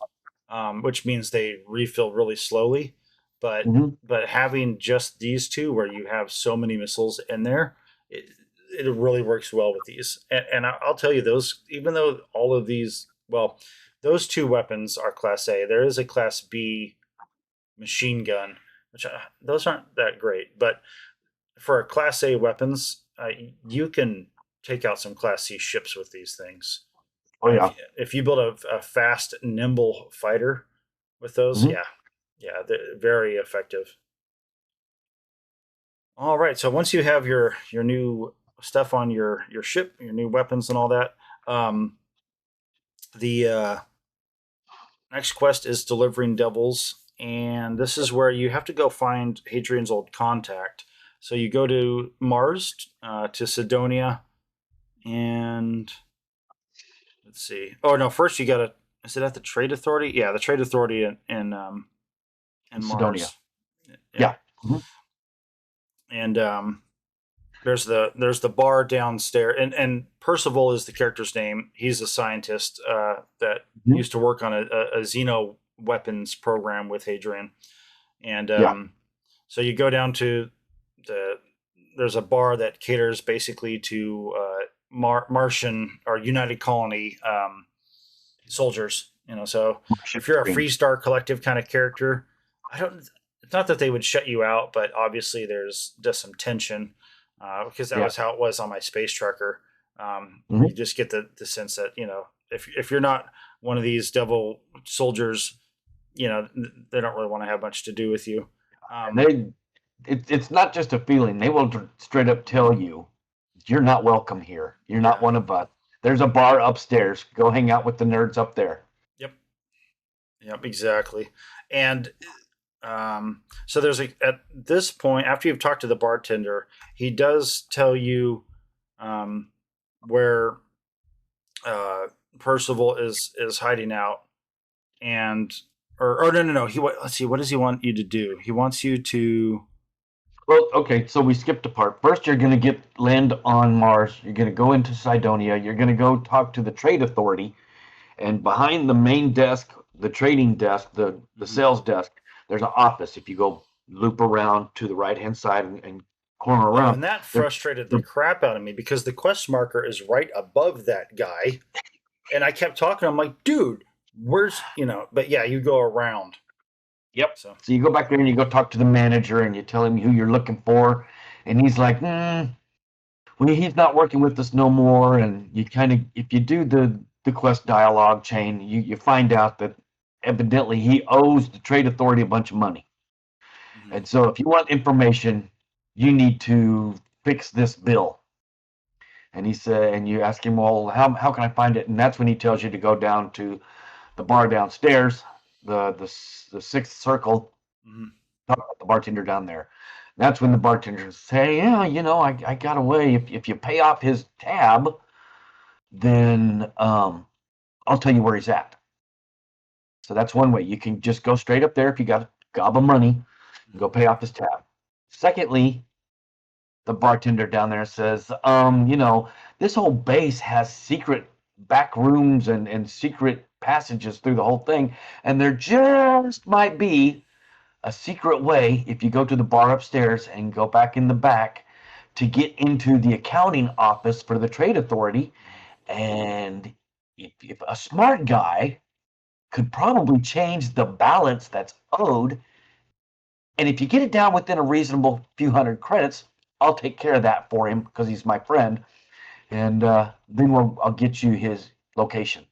which means they refill really slowly. But but having just these 2, where you have so many missiles in there, it really works well with these. And I'll tell you, those, even though all of these, well, those two weapons are Class A. There is a Class B machine gun, which those aren't that great. But for Class A weapons, you can take out some Class C ships with these things. Oh yeah. If you build a fast, nimble fighter with those, Mhm. yeah, they're very effective. All right. So once you have your new stuff on your ship, your new weapons and all that, the next quest is delivering devils, and this is where you have to go find Hadrian's old contact. So you go to Mars, to Sidonia, and let's see. Oh no, first you gotta. Is it at the Trade Authority? Yeah, the Trade Authority in Sidonia. Mars. Yeah. Mhm. And there's the bar downstairs, and Percival is the character's name. He's a scientist that Mhm. used to work on a xeno weapons program with Hadrian, and Yeah. so you go down to the there's a bar that caters basically to Martian or United Colony soldiers. So if you're a Martian. Freestar Collective kind of character, I don't. It's not that they would shut you out, but obviously there's just some tension because that Yeah. was how it was on my space trucker. Mhm. You just get the sense that if you're not one of these devil soldiers, they don't really want to have much to do with you. And it's not just a feeling. They will straight up tell you, you're not welcome here. You're not Yeah. one of us. There's a bar upstairs. Go hang out with the nerds up there. Yep, exactly. And so there's at this point, after you've talked to the bartender, he does tell you where Percival is hiding out, and or no. Let's see, what does he want you to do? He wants you to. Well, okay, so we skipped a part. First, you're going to land on Mars. You're going to go into Sidonia. You're going to go talk to the Trade Authority. And behind the main desk, the trading desk, the sales desk, there's an office. If you go loop around to the right-hand side and corner Oh, around, and that there, frustrated the crap out of me because the quest marker is right above that guy, and I kept talking. I'm like, dude, where's But yeah, you go around. yep. So So you go back there and you go talk to the manager and you tell him who you're looking for, and he's like, well, he's not working with us no more. And you kind of, if you do the quest dialogue chain, you find out that evidently he owes the Trade Authority a bunch of money. And so if you want information, you need to fix this bill. And he said, and you ask him, well, how can I find it? And that's when he tells you to go down to the bar downstairs, the sixth circle, talk about the bartender down there. That's when the bartender say, yeah, I got a way. If you pay off his tab, then I'll tell you where he's at. So that's one way. You can just go straight up there if you got a gob of money and go pay off his tab. Secondly, the bartender down there says, this whole base has secret back rooms and secret passages through the whole thing. And there just might be a secret way if you go to the bar upstairs and go back in the back to get into the accounting office for the Trade Authority. And if a smart guy could probably change the balance that's owed. And if you get it down within a reasonable few hundred credits, I'll take care of that for him because he's my friend. And then I'll get you his location.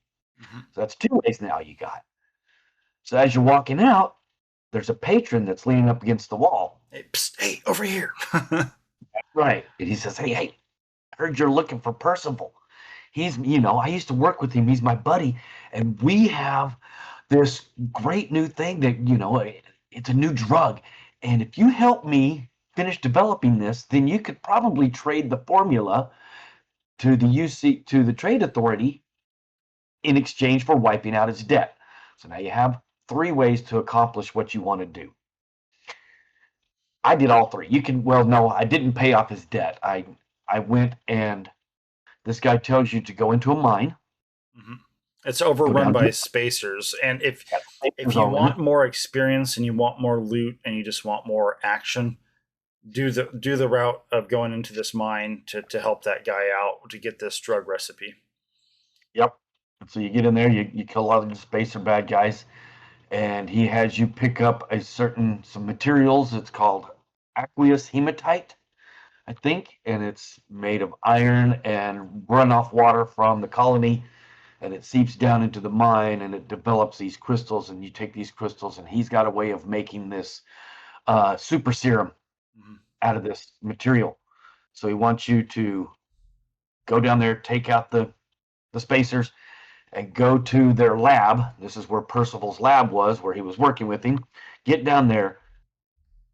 So that's two ways now you got. So as you're walking out, there's a patron that's leaning up against the wall. Hey, psst, hey, over here. Right. And he says, hey, I heard you're looking for Percival. He's, I used to work with him. He's my buddy. And we have this great new thing that, it's a new drug. And if you help me finish developing this, then you could probably trade the formula to the Trade Authority in exchange for wiping out his debt. So now you have three ways to accomplish what you want to do. I did all three. No, I didn't pay off his debt. I went and this guy tells you to go into a mine. It's overrun by spacers, and if you want more experience and you want more loot and you just want more action, do the route of going into this mine to help that guy out to get this drug recipe. Yep. And so you get in there, you kill a lot of the spacer bad guys, and he has you pick up some materials. It's called aqueous hematite, I think, and it's made of iron and runoff water from the colony, and it seeps down into the mine and it develops these crystals, and you take these crystals, and he's got a way of making this super serum out of this material. So he wants you to go down there, take out the spacers, and go to their lab. This is where Percival's lab was, where he was working with him. Get down there,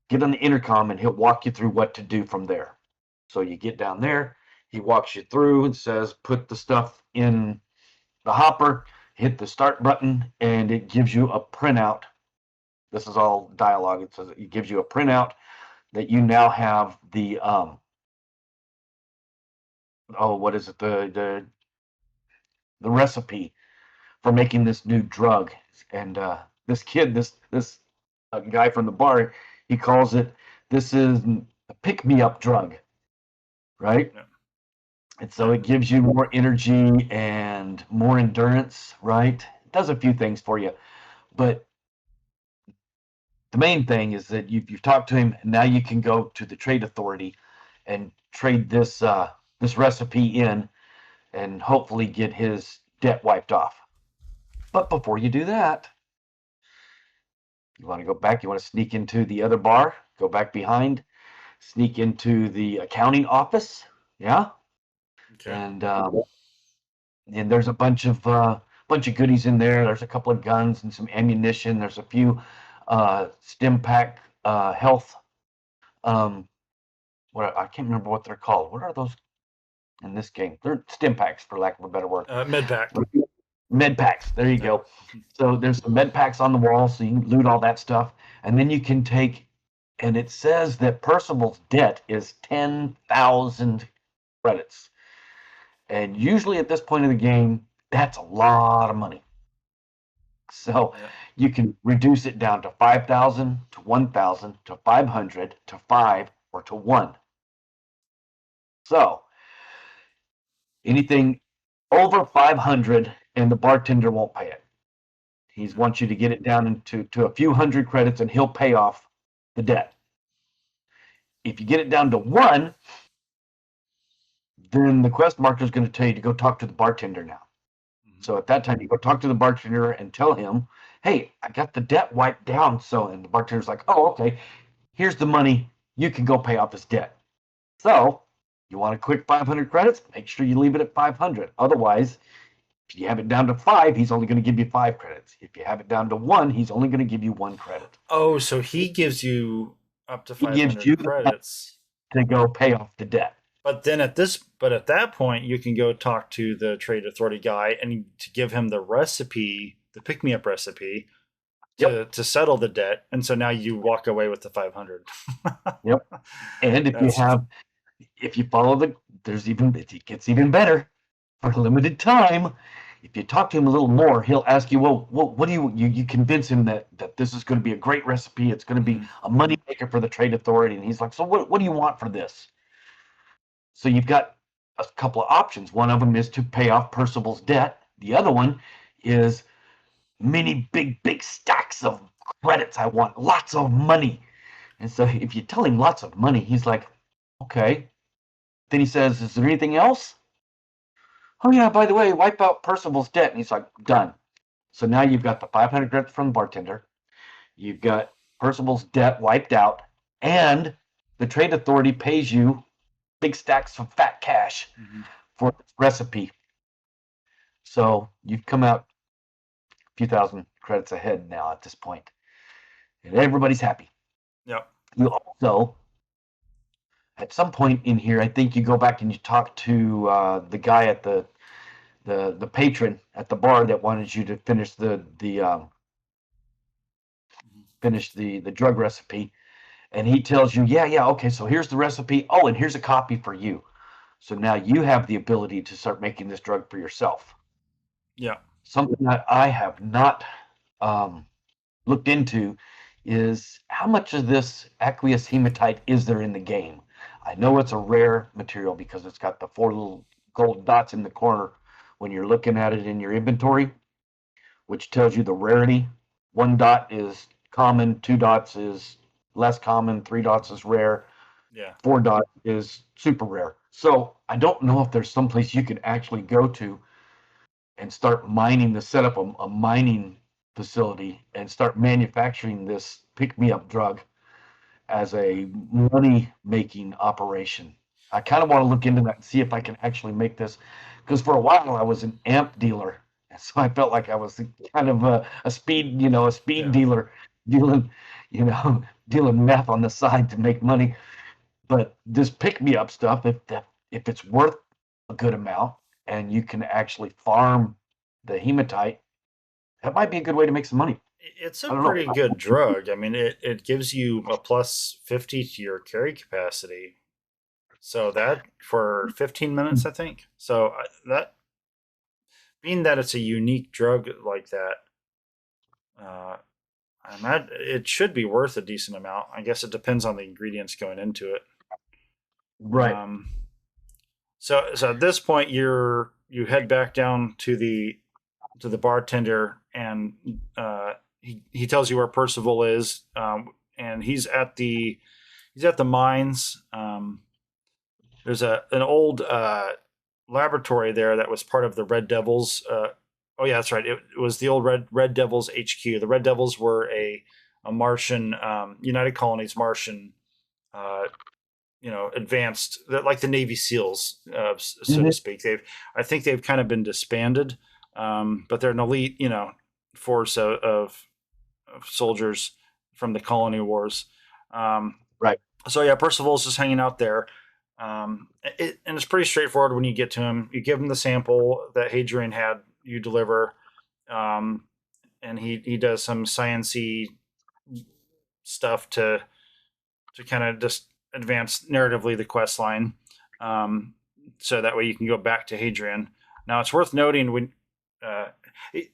get on the intercom, and he'll walk you through what to do from there. So you get down there, he walks you through and says, put the stuff in the hopper, hit the start button, and it gives you a printout. This is all dialogue. It gives you a printout that you now have the what is it? The recipe for making this new drug. And this kid, this guy from the bar, he calls it, this is a pick-me-up drug, right? Yeah. And so it gives you more energy and more endurance, right? It does a few things for you. But the main thing is that you've talked to him, and now you can go to the trade authority and trade this recipe in and hopefully get his debt wiped off. But before you do that, you want to go back, you want to sneak into the other bar, go back behind, sneak into the accounting office, yeah? Okay. And there's a bunch of goodies in there. There's a couple of guns and some ammunition. There's a few stim pack health. I can't remember what they're called. What are those in this game? They're stim packs, for lack of a better word. Med pack. Med packs. There you go. So there's some med packs on the wall, so you can loot all that stuff, and then you can take. And it says that Percival's debt is 10,000 credits. And usually at this point of the game, that's a lot of money. So you can reduce it down to 5,000, to 1,000, to 500, to 5, or to 1. So anything over 500, and the bartender won't pay it. He wants you to get it down into a few hundred credits, and he'll pay off the debt. If you get it down to 1, then the quest marker is going to tell you to go talk to the bartender now. Mm-hmm. So at that time, you go talk to the bartender and tell him, hey, I got the debt wiped down. And the bartender's like, oh, okay, here's the money. You can go pay off his debt. So you want a quick 500 credits? Make sure you leave it at 500. Otherwise, if you have it down to 5, he's only going to give you 5 credits. If you have it down to 1, he's only going to give you 1 credit. Oh, so he gives you up to 500 he gives you credits to go pay off the debt. But then at that point, you can go talk to the trade authority guy and to give him the recipe, the pick-me-up recipe, to settle the debt. And so now you walk away with the 500. Yep. And if you follow it gets even better. For a limited time, if you talk to him a little more, he'll ask you, well, what do you convince him that this is going to be a great recipe, it's going to be a money maker for the trade authority, and he's like, so what do you want for this? So you've got a couple of options. One of them is to pay off Percival's debt. The other one is many big stacks of credits. I want lots of money. And so if you tell him lots of money, he's like, okay. Then he says, is there anything else? Oh, yeah, by the way, wipe out Percival's debt. And he's like, done. So now you've got the 500 credits from the bartender. You've got Percival's debt wiped out. And the trade authority pays you big stacks of fat cash for this recipe. So you've come out a few thousand credits ahead now at this point. And everybody's happy. Yep. You also, at some point in here, I think you go back and you talk to the guy at the patron at the bar that wanted you to finish the drug recipe, and he tells you, yeah, okay, so here's the recipe. Oh, and here's a copy for you. So now you have the ability to start making this drug for yourself. Yeah. Something that I have not looked into is how much of this aqueous hematite is there in the game. I know it's a rare material because it's got the 4 little gold dots in the corner when you're looking at it in your inventory, which tells you the rarity. 1 dot is common, 2 dots is less common, 3 dots is rare, Yeah. 4 dots is super rare. So I don't know if there's someplace you could actually go to and start mining, to set up a mining facility and start manufacturing this pick-me-up drug as a money-making operation. I kind of want to look into that and see if I can actually make this, because for a while I was an amp dealer, so I felt like I was kind of a speed, Yeah. dealer, dealing, dealing meth on the side to make money. But this pick-me-up stuff, if it's worth a good amount and you can actually farm the hematite, that might be a good way to make some money. It's I a don't know. pretty good drug. I mean, it gives you a plus 50 to your carry capacity. So that for 15 minutes, I think. So that being that it's a unique drug like that, I imagine it should be worth a decent amount. I guess it depends on the ingredients going into it. Right. So at this point, you head back down to the bartender, and he tells you where Percival is, and he's at the mines. There's an old laboratory there that was part of the Red Devils. Oh yeah, that's right. It was the old Red Devils HQ. The Red Devils were a Martian, United Colonies Martian, uh, advanced, like the Navy SEALs, so to speak. I think they've kind of been disbanded, but they're an elite, force of soldiers from the colony wars. Right. So yeah, Percival's just hanging out there. And it's pretty straightforward when you get to him. You give him the sample that Hadrian had you deliver, um, and he does some science-y stuff to kind of just advance narratively the quest line, so that way you can go back to Hadrian. Now it's worth noting when uh,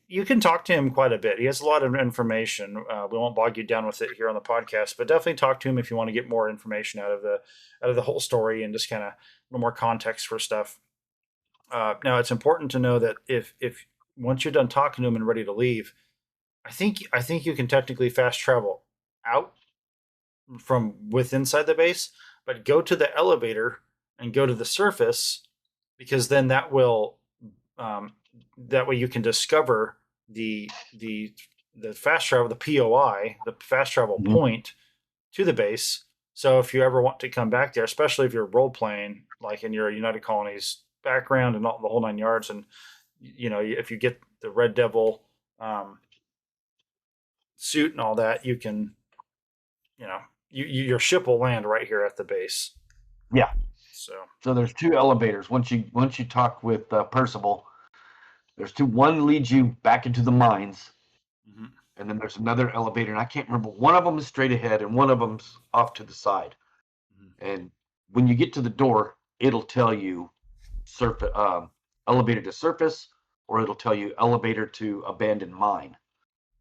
you can talk to him quite a bit. He has a lot of information. We won't bog you down with it here on the podcast, but definitely talk to him if you want to get more information out of the whole story and just kind of a little more context for stuff. Now it's important to know that if once you're done talking to him and ready to leave, I think you can technically fast travel out from inside the base, but go to the elevator and go to the surface, because then um, that way you can discover the fast travel, the POI, the fast travel Mhm. point to the base. So if you ever want to come back there, especially if you're role playing, like in your United Colonies background and all the whole 9 yards, and if you get the Red Devil um, suit and all that, you can, your ship will land right here at the base. Yeah. So So there's 2 elevators. Once you talk with Percival, there's 2. One leads you back into the mines, mhm. and then there's another elevator, and I can't remember. One of them is straight ahead, and one of them's off to the side. Mhm. And when you get to the door, it'll tell you elevator to surface, or it'll tell you elevator to abandoned mine.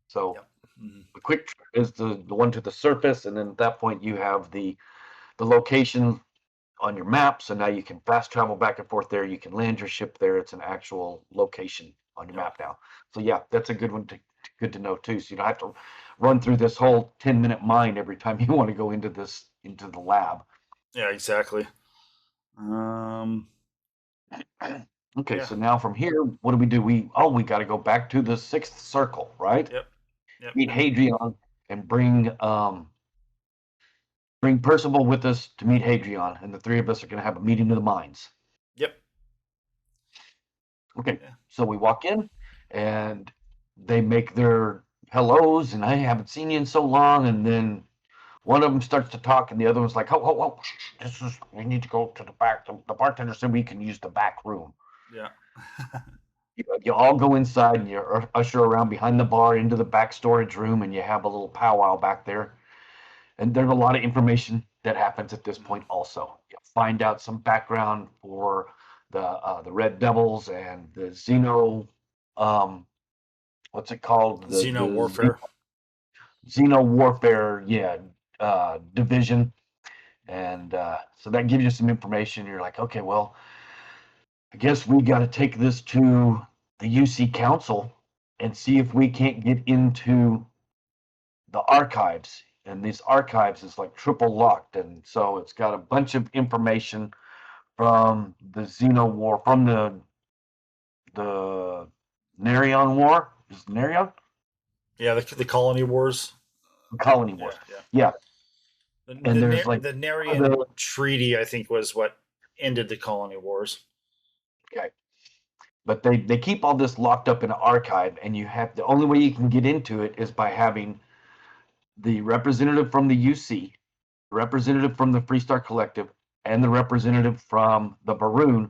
So Yep. Mhm. the quick trip is the one to the surface, and then at that point you have the location on your map. So now you can fast travel back and forth there. You can land your ship there. It's an actual location on your Yep. map now. So yeah, that's a good one good to know too. So you don't have to run through this whole 10-minute mine every time you want to go into the lab. Yeah, exactly. Um, Okay, yeah. so now from here, what do? We got to go back to the 6th circle, right? Yep. Yep. Meet Hadrian and bring Percival with us to meet Hadrian, and the 3 of us are going to have a meeting of the minds. Yep. Okay, Yeah. so we walk in, and they make their hellos, and I haven't seen you in so long, and then one of them starts to talk, and the other one's like, "Oh, we need to go to the back. The bartender said we can use the back room." Yeah. You all go inside, and you usher around behind the bar into the back storage room, and you have a little powwow back there. And there's a lot of information that happens at this point also. You find out some background for the Red Devils and the what's it called? Xeno warfare. Xeno warfare, yeah, division. And so that gives you some information. You're like, okay, well, I guess we got to take this to the UC Council and see if we can't get into the archives. And these archives is like triple locked, and so it's got a bunch of information from the Xeno War, from the Nerion War. Is it Nerion? Yeah, the Colony Wars. Colony Wars. Yeah. Yeah. The, And the, there's like the Nerian Treaty, I think, was what ended the Colony Wars. okay. But they keep all this locked up in an archive, and you have the only way you can get into it is by having the representative from the UC, the representative from the Freestar Collective, and the representative from the Baroon.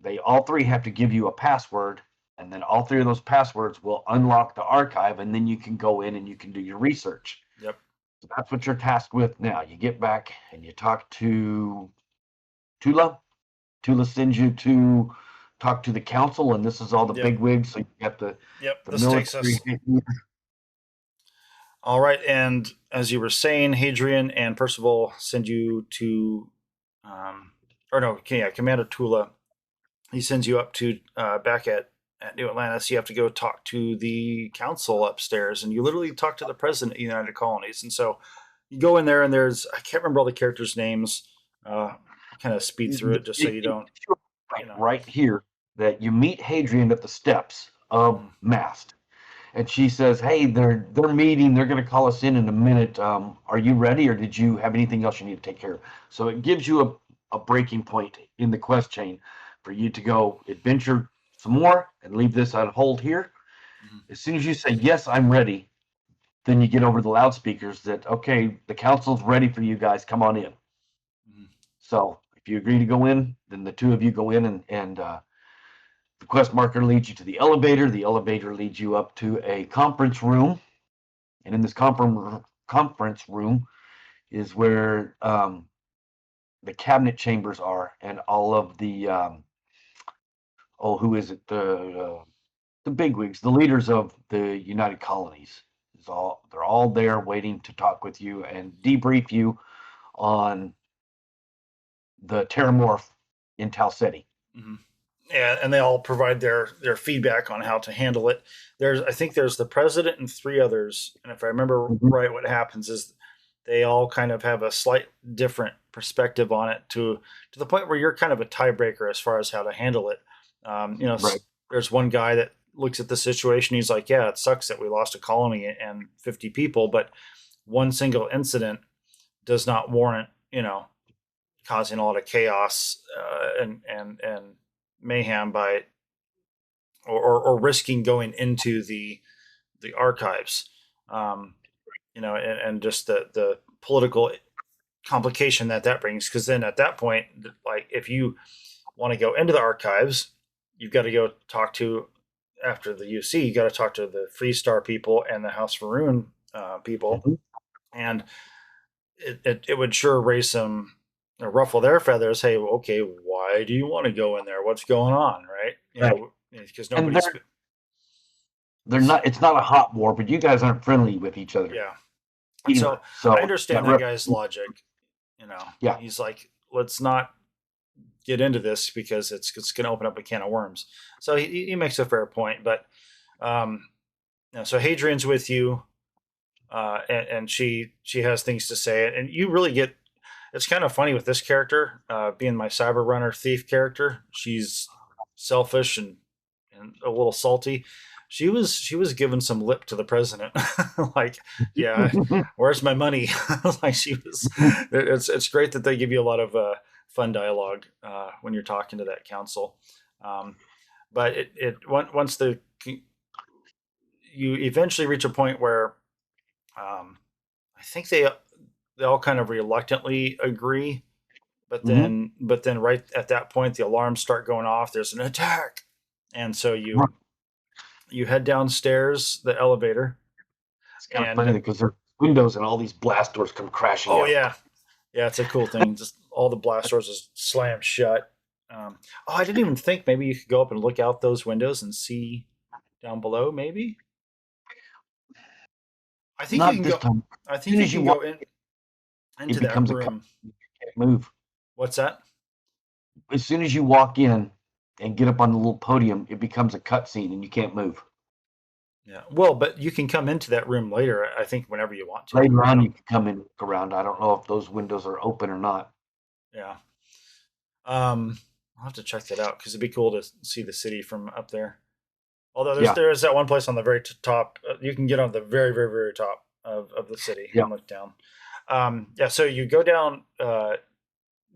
They all three have to give you a password, and then all three of those passwords will unlock the archive, and then you can go in and you can do your research. Yep. So that's what you're tasked with now. You get back and you talk to Tula. Tula sends you to talk to the council, and this is all the Yep. big wigs. So you got the This takes us. All right, and as you were saying, Hadrian and Percival send you to, Commander Tula. He sends you up to back at New Atlantis. You have to go talk to the council upstairs, and you literally talk to the president of the United Colonies. And so you go in there, and I can't remember all the characters' names. Kind of speed through it just so you don't. Right here, that you meet Hadrian at the steps of Mast. And she says, "Hey, they're meeting. They're going to call us in a minute. Are you ready, or did you have anything else you need to take care of?" So it gives you a breaking point in the quest chain for you to go adventure some more and leave this on hold here. As soon as you say, "Yes, I'm ready," then you get over the loudspeakers that, "Okay, the council's ready for you guys. Come on in." So if you agree to go in, then the two of you go in, and the quest marker leads you to the elevator. The elevator leads you up to a conference room. And in this conference room is where the cabinet chambers are, and all of the, who is it? The bigwigs, the leaders of the United Colonies. They're all there waiting to talk with you and debrief you on the Terramorph in Talceti. Mm-hmm. And they all provide their feedback on how to handle it. I think there's the president and three others, and if I remember right, what happens is they all kind of have a slight different perspective on it to the point where you're kind of a tiebreaker as far as how to handle it. Right. There's one guy that looks at the situation. He's like, "Yeah, it sucks that we lost a colony and 50 people, but one single incident does not warrant, causing a lot of chaos and mayhem by or risking going into the archives, and just the political complication that brings. Because then at that point, like if you want to go into the archives, you've got to go talk to, after the UC, you got to talk to the Freestar people and the House Varun people, and it would sure raise some ruffle their feathers. Hey, okay, why do you want to go in there? What's going on, right? Because nobody's. They're not. It's not a hot war, but you guys aren't friendly with each other. Yeah. So I understand that guy's logic. Yeah. He's like, let's not get into this because it's going to open up a can of worms. So he makes a fair point, but so Hadrian's with you, and she has things to say, and you really get. It's kind of funny with this character, being my cyber runner thief character. She's selfish and a little salty. She was giving some lip to the president, like, "Yeah, where's my money?" Like she was. It's great that they give you a lot of fun dialogue when you're talking to that council, but once you eventually reach a point where I think they all kind of reluctantly agree, but then right at that point the alarms start going off. There's an attack, and so you head downstairs the elevator. It's kind of funny because there are windows and all these blast doors come crashing out. Yeah, it's a cool thing. Just all the blast doors just slam shut. I didn't even think maybe you could go up and look out those windows and see down below. Maybe. I think Not you can this go. time. I think you can go into that room. You can't move. What's that? As soon as you walk in, and get up on the little podium, it becomes a cutscene and you can't move. Yeah. Well, but you can come into that room later, I think, whenever you want to. Later on, you can come and look around. I don't know if those windows are open or not. Yeah. I'll have to check that out because it'd be cool to see the city from up there. Although there's that one place on the very top. You can get on the very, very, very top of the city and look down. So you go down,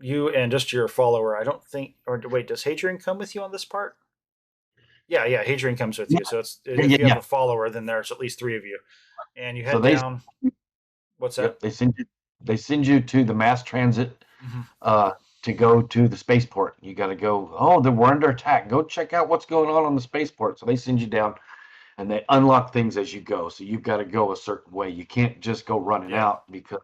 you and just your follower. I don't think, or wait, does Hadrian come with you on this part? Yeah, Hadrian comes with you. So it's if you have a follower, then there's at least 3 of you, and you head down. What's that? Yep, they send you to the mass transit to go to the spaceport. You got to go. Oh, we're under attack. Go check out what's going on the spaceport. So they send you down, and they unlock things as you go. So you've got to go a certain way. You can't just go running out because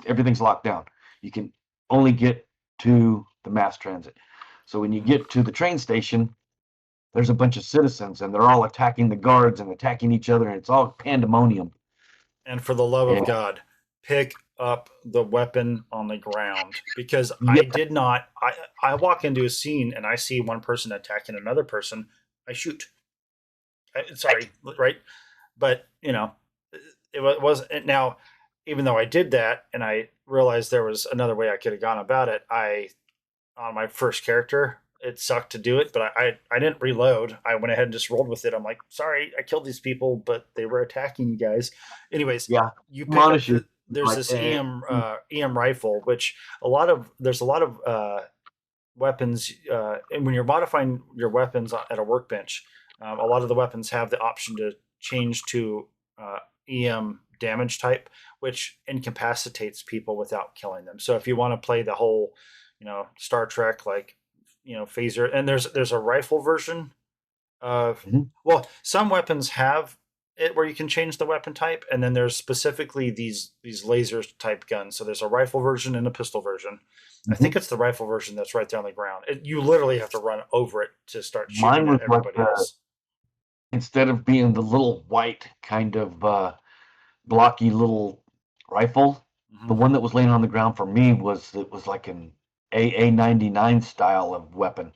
everything's locked down. You can only get to the mass transit. So when you get to the train station, there's a bunch of citizens, and they're all attacking the guards and attacking each other, and it's all pandemonium. And for the love of God, pick up the weapon on the ground, because I did not. I walk into a scene and I see one person attacking another person. I shoot. Sorry, right? But it wasn't. Now, even though I did that, and I realized there was another way I could have gone about it, on my first character, it sucked to do it, but I didn't reload. I went ahead and just rolled with it. I'm like, sorry, I killed these people, but they were attacking you guys. Anyways, you pick up there's this EM rifle, which there's a lot of weapons, and when you're modifying your weapons at a workbench, a lot of the weapons have the option to change to EM damage type, which incapacitates people without killing them. So if you want to play the whole, Star Trek, like, phaser, and there's a rifle version of, well, some weapons have it where you can change the weapon type, and then there's specifically these laser type guns. So there's a rifle version and a pistol version. I think it's the rifle version that's right there on the ground. You literally have to run over it to start shooting at everybody else. Instead of being the little white kind of blocky little rifle, the one that was laying on the ground for me was like an AA-99 style of weapon.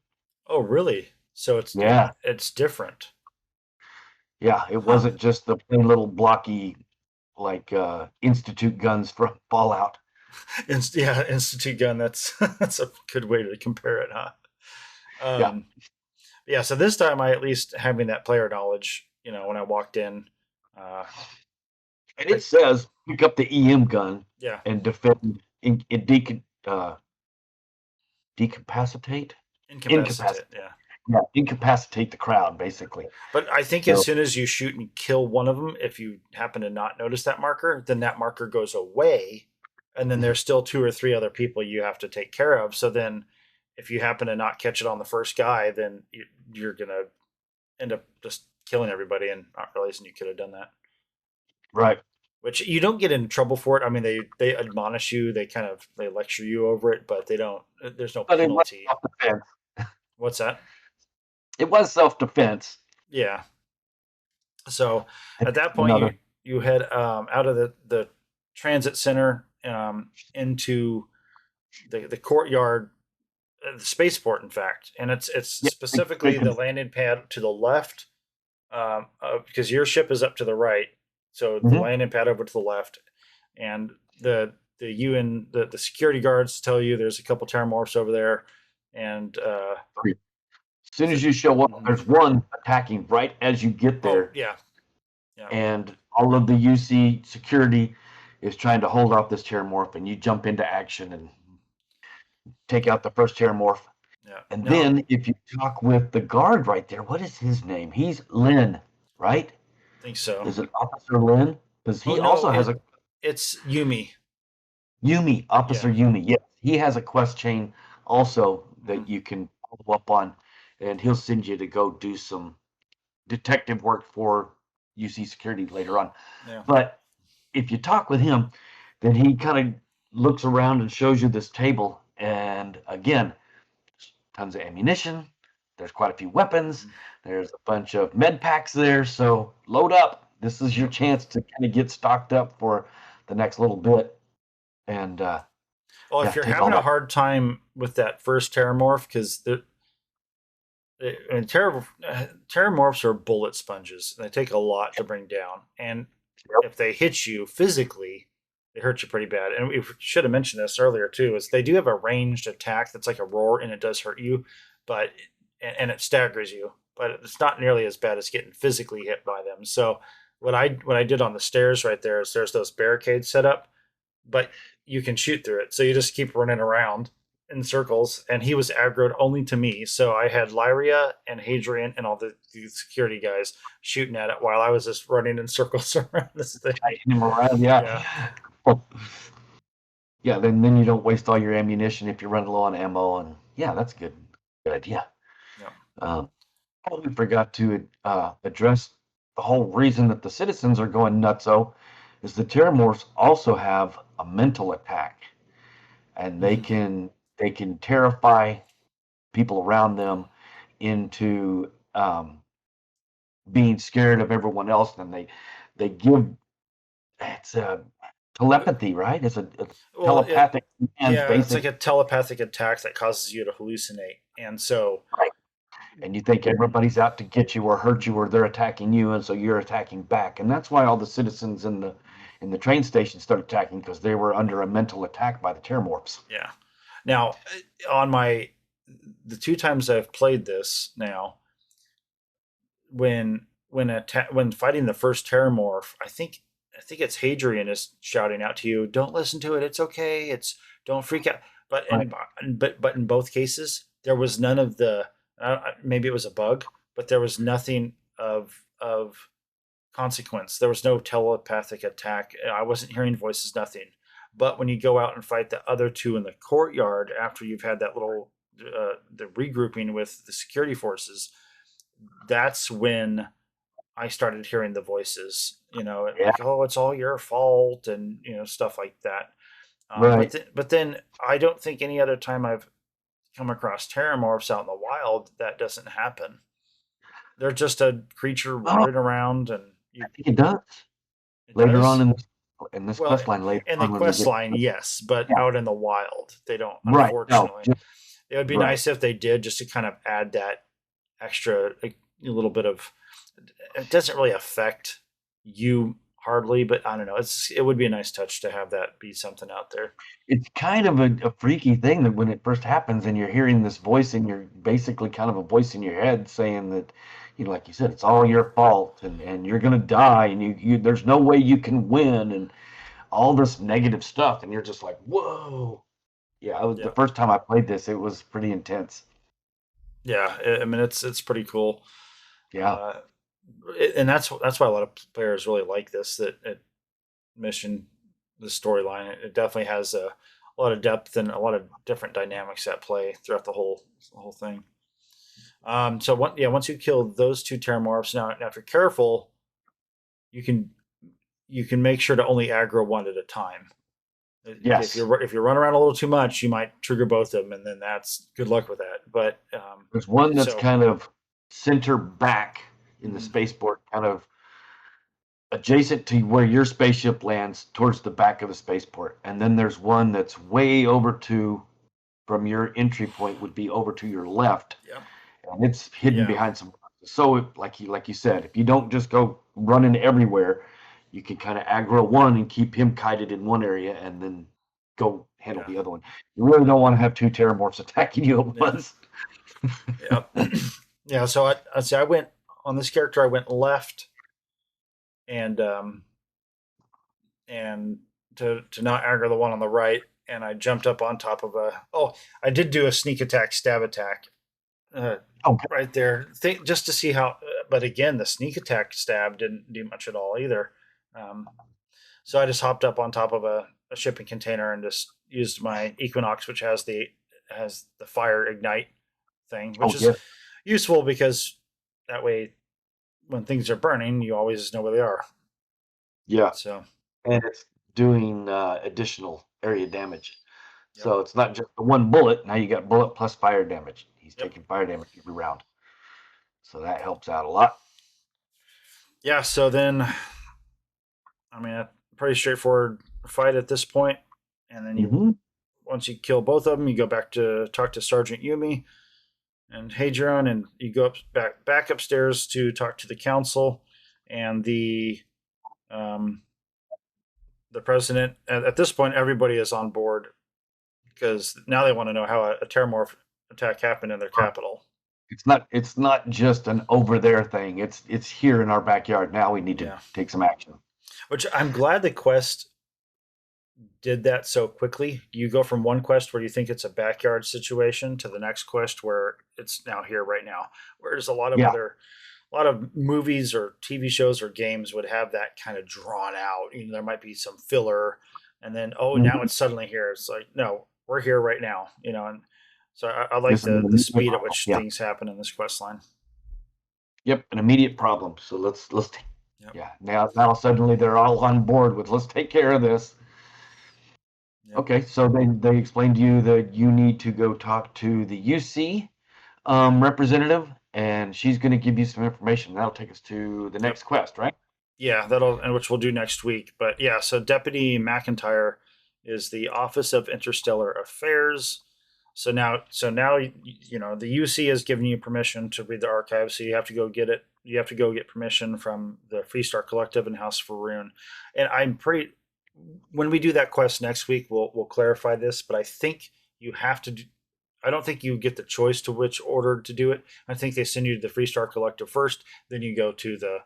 Oh, really? So it's different. Yeah, it wasn't just the plain little blocky, like Institute guns from Fallout. Institute gun. That's a good way to compare it, huh? So this time I at least having that player knowledge. When I walked in, and it says pick up the EM gun. Yeah. And defend. Incapacitate. Yeah, incapacitate the crowd, basically. But I think as soon as you shoot and kill one of them, if you happen to not notice that marker, then that marker goes away, and then there's still 2 or 3 other people you have to take care of. So then if you happen to not catch it on the first guy, then you're going to end up just killing everybody and not realizing you could have done that. Right. Which you don't get in trouble for it. I mean, they admonish you, they lecture you over it, but there's no penalty. What's that? It was self-defense. Yeah. So at that point, you head out of the transit center into the courtyard, the spaceport, in fact, and it's specifically the landing pad to the left, because your ship is up to the right. So the landing pad over to the left, and the security guards tell you there's a couple terramorphs over there, and as soon as you show up, there's one attacking right as you get there. Oh, yeah. And all of the UC security is trying to hold off this terramorph, and you jump into action and take out the first terramorph. Yeah. And then if you talk with the guard right there, what is his name? He's Lynn, right? I think so. Is it Officer Lynn? Because he also has it's Yumi. Officer Yumi. Yes, he has a quest chain also that you can follow up on, and he'll send you to go do some detective work for UC security later on. Yeah. But if you talk with him, then he kind of looks around and shows you this table, and again, tons of ammunition. There's quite a few weapons. There's a bunch of med packs there, so load up. This is your chance to kind of get stocked up for the next little bit. And if you're having a hard time with that first terramorph, because Terramorphs are bullet sponges. They take a lot to bring down, and Yep. if they hit you physically, they hurt you pretty bad. And we should have mentioned this earlier too. Is they do have a ranged attack that's like a roar, and it does hurt you, but and it staggers you, but it's not nearly as bad as getting physically hit by them. So what I did on the stairs right there is there's those barricades set up, but you can shoot through it. So you just keep running around in circles, and he was aggroed only to me. So I had Lyria and Hadrian and all the security guys shooting at it while I was just running in circles around this thing. Chasing him around, yeah. Well, yeah, then you don't waste all your ammunition if you're running low on ammo, and yeah, that's a good idea. Yeah. We forgot to address the whole reason that the citizens are going nutso is the Terramorphs also have a mental attack, and they can terrify people around them into being scared of everyone else, and they give it's a telepathy, right? It's a Well, telepathic commands, yeah, it's like basically. a telepathic attack that causes you to hallucinate, and so Right. And you think everybody's out to get you or hurt you, or they're attacking you, and so you're attacking back. And that's why all the citizens in the train station started attacking, because they were under a mental attack by the Terramorphs. yeah. Now, on the two times I've played this now, when fighting the first Terramorph, I think it's Hadrian is shouting out to you, "Don't listen to it. It's okay. It's don't freak out." But Right. but in both cases, there was none of the. Maybe it was a bug, but there was nothing of consequence. There was no telepathic attack. I wasn't hearing voices. Nothing. But when you go out and fight the other two in the courtyard after you've had that little the regrouping with the security forces, that's when I started hearing the voices, Yeah. like, "Oh, it's all your fault," and stuff like that. Right. But then I don't think any other time I've come across Terramorphs out in the wild that doesn't happen. They're just a creature Oh, wandering around, and I think it does it later on does. in this Well, quest line later in the on when we quest get line, yes, but yeah. out in the wild, they don't. Right. No. Unfortunately, it would be Right. nice if they did, just to kind of add that extra, like, a little bit of. It doesn't really affect you hardly, but I don't know. It would be a nice touch to have that be something out there. It's kind of a freaky thing that when it first happens and you're hearing this voice in your basically kind of a voice in your head saying that, like you said, it's all your fault, and you're gonna die, and you there's no way you can win, and all this negative stuff, and you're just like, whoa. Yeah, the Yeah, first time I played this, it was pretty intense. yeah. I mean, it's pretty cool, Yeah. uh, and that's why a lot of players really like this. That mission, the storyline, it definitely has a lot of depth and a lot of different dynamics at play throughout the whole thing. So once you kill those two Terramorphs, now if you're careful, you can you can make sure to only aggro one at a time. If Yes. you run around a little too much, you might trigger both of them, and then that's good luck with that. But There's one that's so kind of center back in the mhm, spaceport, kind of adjacent to where your spaceship lands towards the back of the spaceport. And then there's one that's way over to, from your entry point, would be over to your left, yeah, and it's hidden yeah, behind some. So, like you said, if you don't just go running everywhere, you can kind of aggro one and keep him kited in one area, and then go handle yeah, the other one. You really don't want to have two Terramorphs attacking you at yeah, once. yeah, yeah. So I say I went on this character. I went left, and and to not aggro the one on the right, and I jumped up on top of a. Oh, I did do a sneak attack, stab attack, uh, Okay. right there, just to see how. But again, the sneak attack stab didn't do much at all either. Um, so I just hopped up on top of a shipping container and just used my Equinox, which has the fire ignite thing, which Oh is yeah, useful because that way when things are burning, you always know where they are. yeah, So, and it's doing additional area damage. yep, So it's not just the one bullet. Now you got bullet plus fire damage. He's yep, taking fire damage every round, so that helps out a lot. yeah. So then, I mean, a pretty straightforward fight at this point, and then Hmm. once you kill both of them, you go back to talk to Sergeant Yumi, And Hadrian, and you go back upstairs to talk to the council and um, the president. At this point, everybody is on board because now they want to know how a terramorph attack happened in their capital. It's not just an over there thing. It's here in our backyard. Now we need to take some action. Which I'm glad the quest did that so quickly. You go from one quest where you think it's a backyard situation to the next quest where it's now here right now. Whereas a lot of movies or TV shows or games would have that kind of drawn out. There might be some filler, and then now it's suddenly here. It's like, no, we're here right now. And so I like the speed at which things happen in this quest line. Yep, an immediate problem. So let's now suddenly they're all on board with let's take care of this. Yep. Okay, so they explained to you that you need to go talk to the UC representative, and she's going to give you some information. That'll take us to the next quest, right? Yeah, which we'll do next week. But yeah, so Deputy McIntyre is the Office of Interstellar Affairs. So now, the UC has given you permission to read the archives, so you have to go get it. You have to go get permission from the Freestar Collective and House Faroon. And when we do that quest next week, we'll clarify this. But I think you have to. I don't think you get the choice to which order to do it. I think they send you to the Freestar Collective first, then you go to the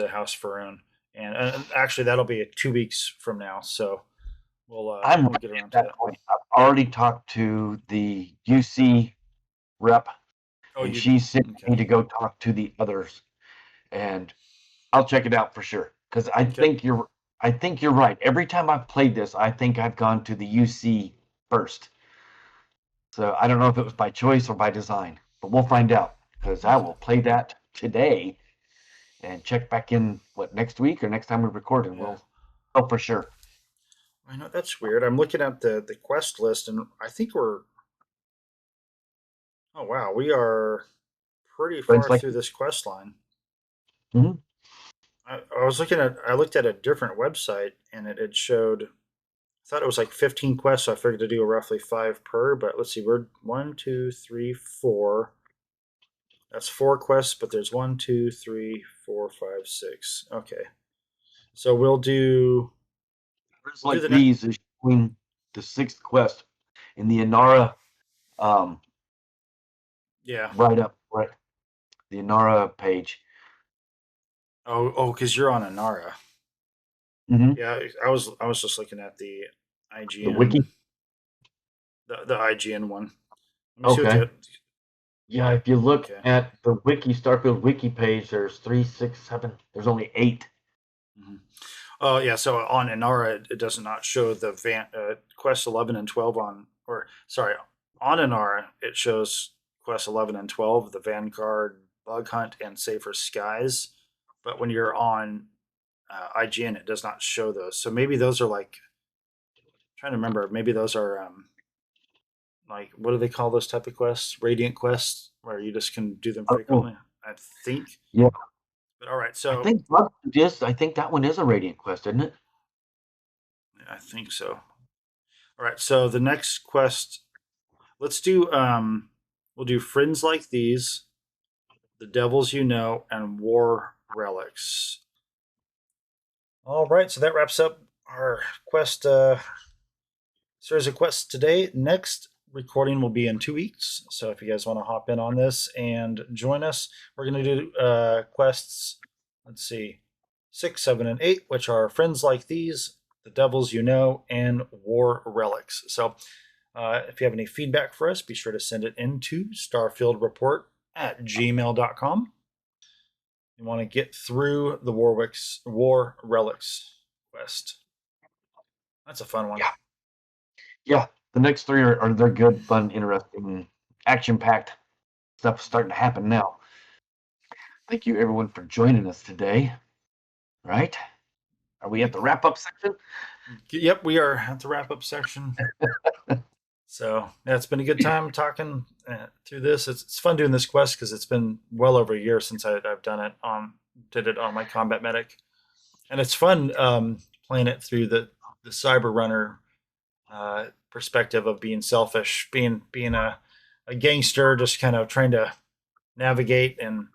House Faroon, and actually that'll be 2 weeks from now. So. We'll get around to that. I've already talked to the UC rep, and she sent me to go talk to the others, and I'll check it out for sure. Because I think you're right. Every time I've played this, I think I've gone to the UC first. So I don't know if it was by choice or by design, but we'll find out. Because I will play that today, and check back in next week or next time we record, and we'll know for sure. I know, that's weird. I'm looking at the quest list, and I think we are pretty far through this quest line. Mm-hmm. I looked at a different website, and it showed, I thought it was like 15 quests, so I figured to do roughly 5 per, but let's see, we're 1, 2, 3, 4. That's 4 quests, but there's 1, 2, 3, 4, 5, 6. Okay. So we'll do... these is showing the 6th quest in the Inara right, the Inara page. Because you're on Inara. Mm-hmm. Yeah, I was just looking at the IGN, the wiki, the IGN one. Okay. Yeah, if you look at the wiki, Starfield wiki page, there's 3, 6, 7. There's only 8. Mm-hmm. Oh, yeah, so on Inara, it does not show the Quest 11 and 12 on Inara, it shows Quest 11 and 12, the Vanguard, Bug Hunt, and Safer Skies. But when you're on IGN, it does not show those. So maybe those are like, I'm trying to remember, maybe those are like, what do they call those type of quests? Radiant quests, where you just can do them frequently, I think. Yeah. But all right, so I think that one is a Radiant quest, isn't it? I think so. All right, so the next quest, let's do we'll do Friends Like These, The Devils You Know, and War Relics. All right, so that wraps up our quest series of quests today. Next recording will be in 2 weeks, so if you guys want to hop in on this and join us, we're going to do quests, let's see, 6, 7, and 8, which are Friends Like These, The Devils You Know, and War Relics. So if you have any feedback for us, be sure to send it into starfieldreport@gmail.com. You want to get through the War Relics quest. That's a fun one. Yeah. The next 3 they're good, fun, interesting, action-packed stuff starting to happen now. Thank you, everyone, for joining us today. Right? Are we at the wrap-up section? Yep, we are at the wrap-up section. So, yeah, it's been a good time talking through this. It's fun doing this quest because it's been well over a year since I've done it did it on my Combat Medic. And it's fun playing it through the Cyber Runner perspective of being selfish, being a a gangster just kind of trying to navigate, and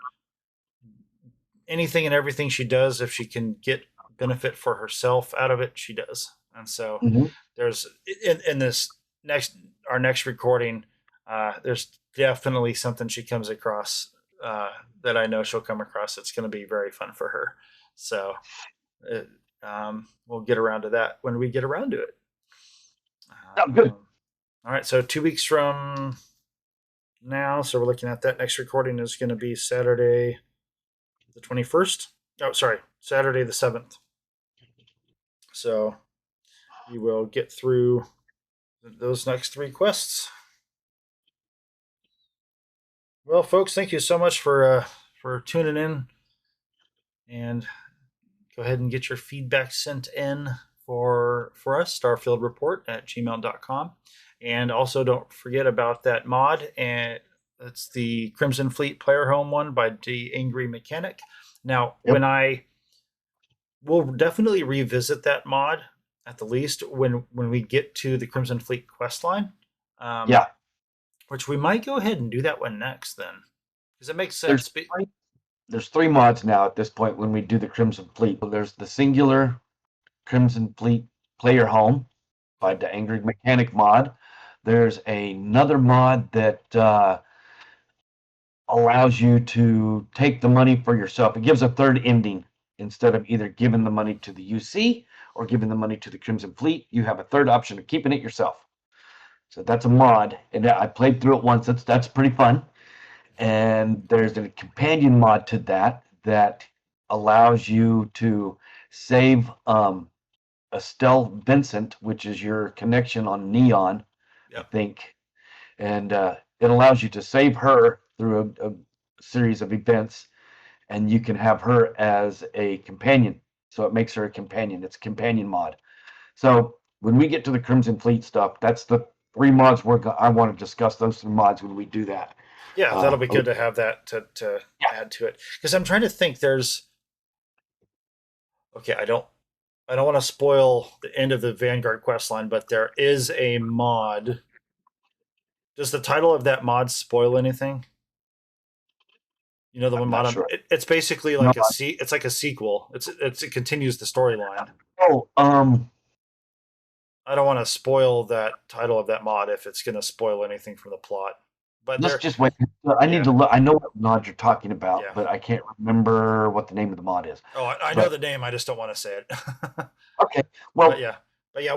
anything and everything she does, if she can get benefit for herself out of it, she does. And so Mhm. there's in this our next recording, there's definitely something she comes across that I know she'll come across. It's going to be very fun for her. So it, we'll get around to that when we get around to it. Oh, good. All right. So 2 weeks from now, so we're looking at that next recording is going to be Saturday the 21st. Oh, sorry, Saturday the 7th. So you will get through those next 3 quests. Well, folks, thank you so much for tuning in, and go ahead and get your feedback sent in for us, Starfield Report at gmail.com. And also don't forget about that mod, and it's the Crimson Fleet Player Home one by The Angry Mechanic. Now, we'll definitely revisit that mod at the least when we get to the Crimson Fleet quest line. Yeah. Which we might go ahead and do that one next then, because it makes sense. There's 3 mods now at this point when we do the Crimson Fleet. There's the singular Crimson Fleet Player Home by the Angry Mechanic mod. There's another mod that allows you to take the money for yourself. It gives a third ending. Instead of either giving the money to the UC or giving the money to the Crimson Fleet, you have a third option of keeping it yourself. So that's a mod, and I played through it once. That's pretty fun. And there's a companion mod to that allows you to save Estelle Vincent, which is your connection on Neon, I think. And it allows you to save her through a series of events, and you can have her as a companion. So it makes her a companion. It's a companion mod. So when we get to the Crimson Fleet stuff, that's the 3 mods I want to discuss those 3 mods when we do that. Yeah, that'll be good to have that to add to it. Because I'm trying to think. I don't want to spoil the end of the Vanguard quest line, but there is a mod. Does the title of that mod spoil anything? You know the one mod. Sure. It's basically like it's like a sequel. It continues the storyline. Oh, I don't want to spoil that title of that mod if it's going to spoil anything from the plot. But let's just wait. I need to look. I know what mod you're talking about, but I can't remember what the name of the mod is. Oh, I know the name. I just don't want to say it. Okay. Well, but yeah,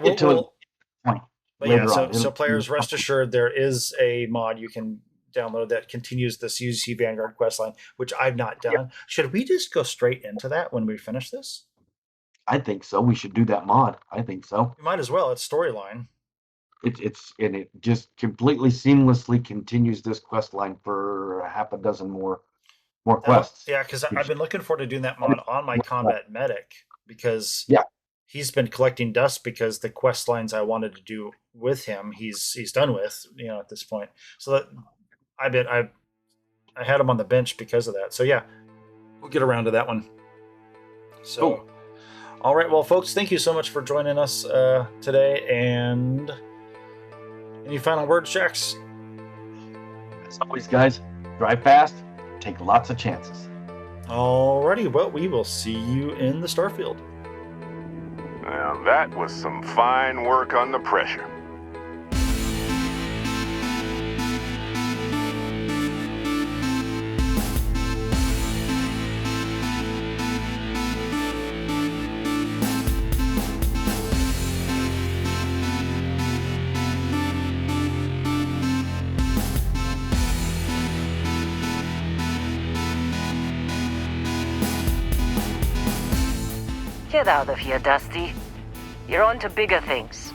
so players, rest assured, there is a mod you can download that continues the UC Vanguard questline, which I've not done. Yep. Should we just go straight into that when we finish this? I think so. We should do that mod. I think so. We might as well. It's storyline. It just completely seamlessly continues this quest line for a half a dozen more quests. Yeah, because I've been looking forward to doing that mod on my combat medic, because he's been collecting dust because the quest lines I wanted to do with him, he's done with, at this point. So that I had him on the bench because of that. So yeah, we'll get around to that one. So, cool. All right, well, folks, thank you so much for joining us today. And any final words, Jax? As always, guys, drive fast, take lots of chances. Alrighty, well, we will see you in the Starfield. Well, that was some fine work on the pressure. Get out of here, Dusty. You're on to bigger things.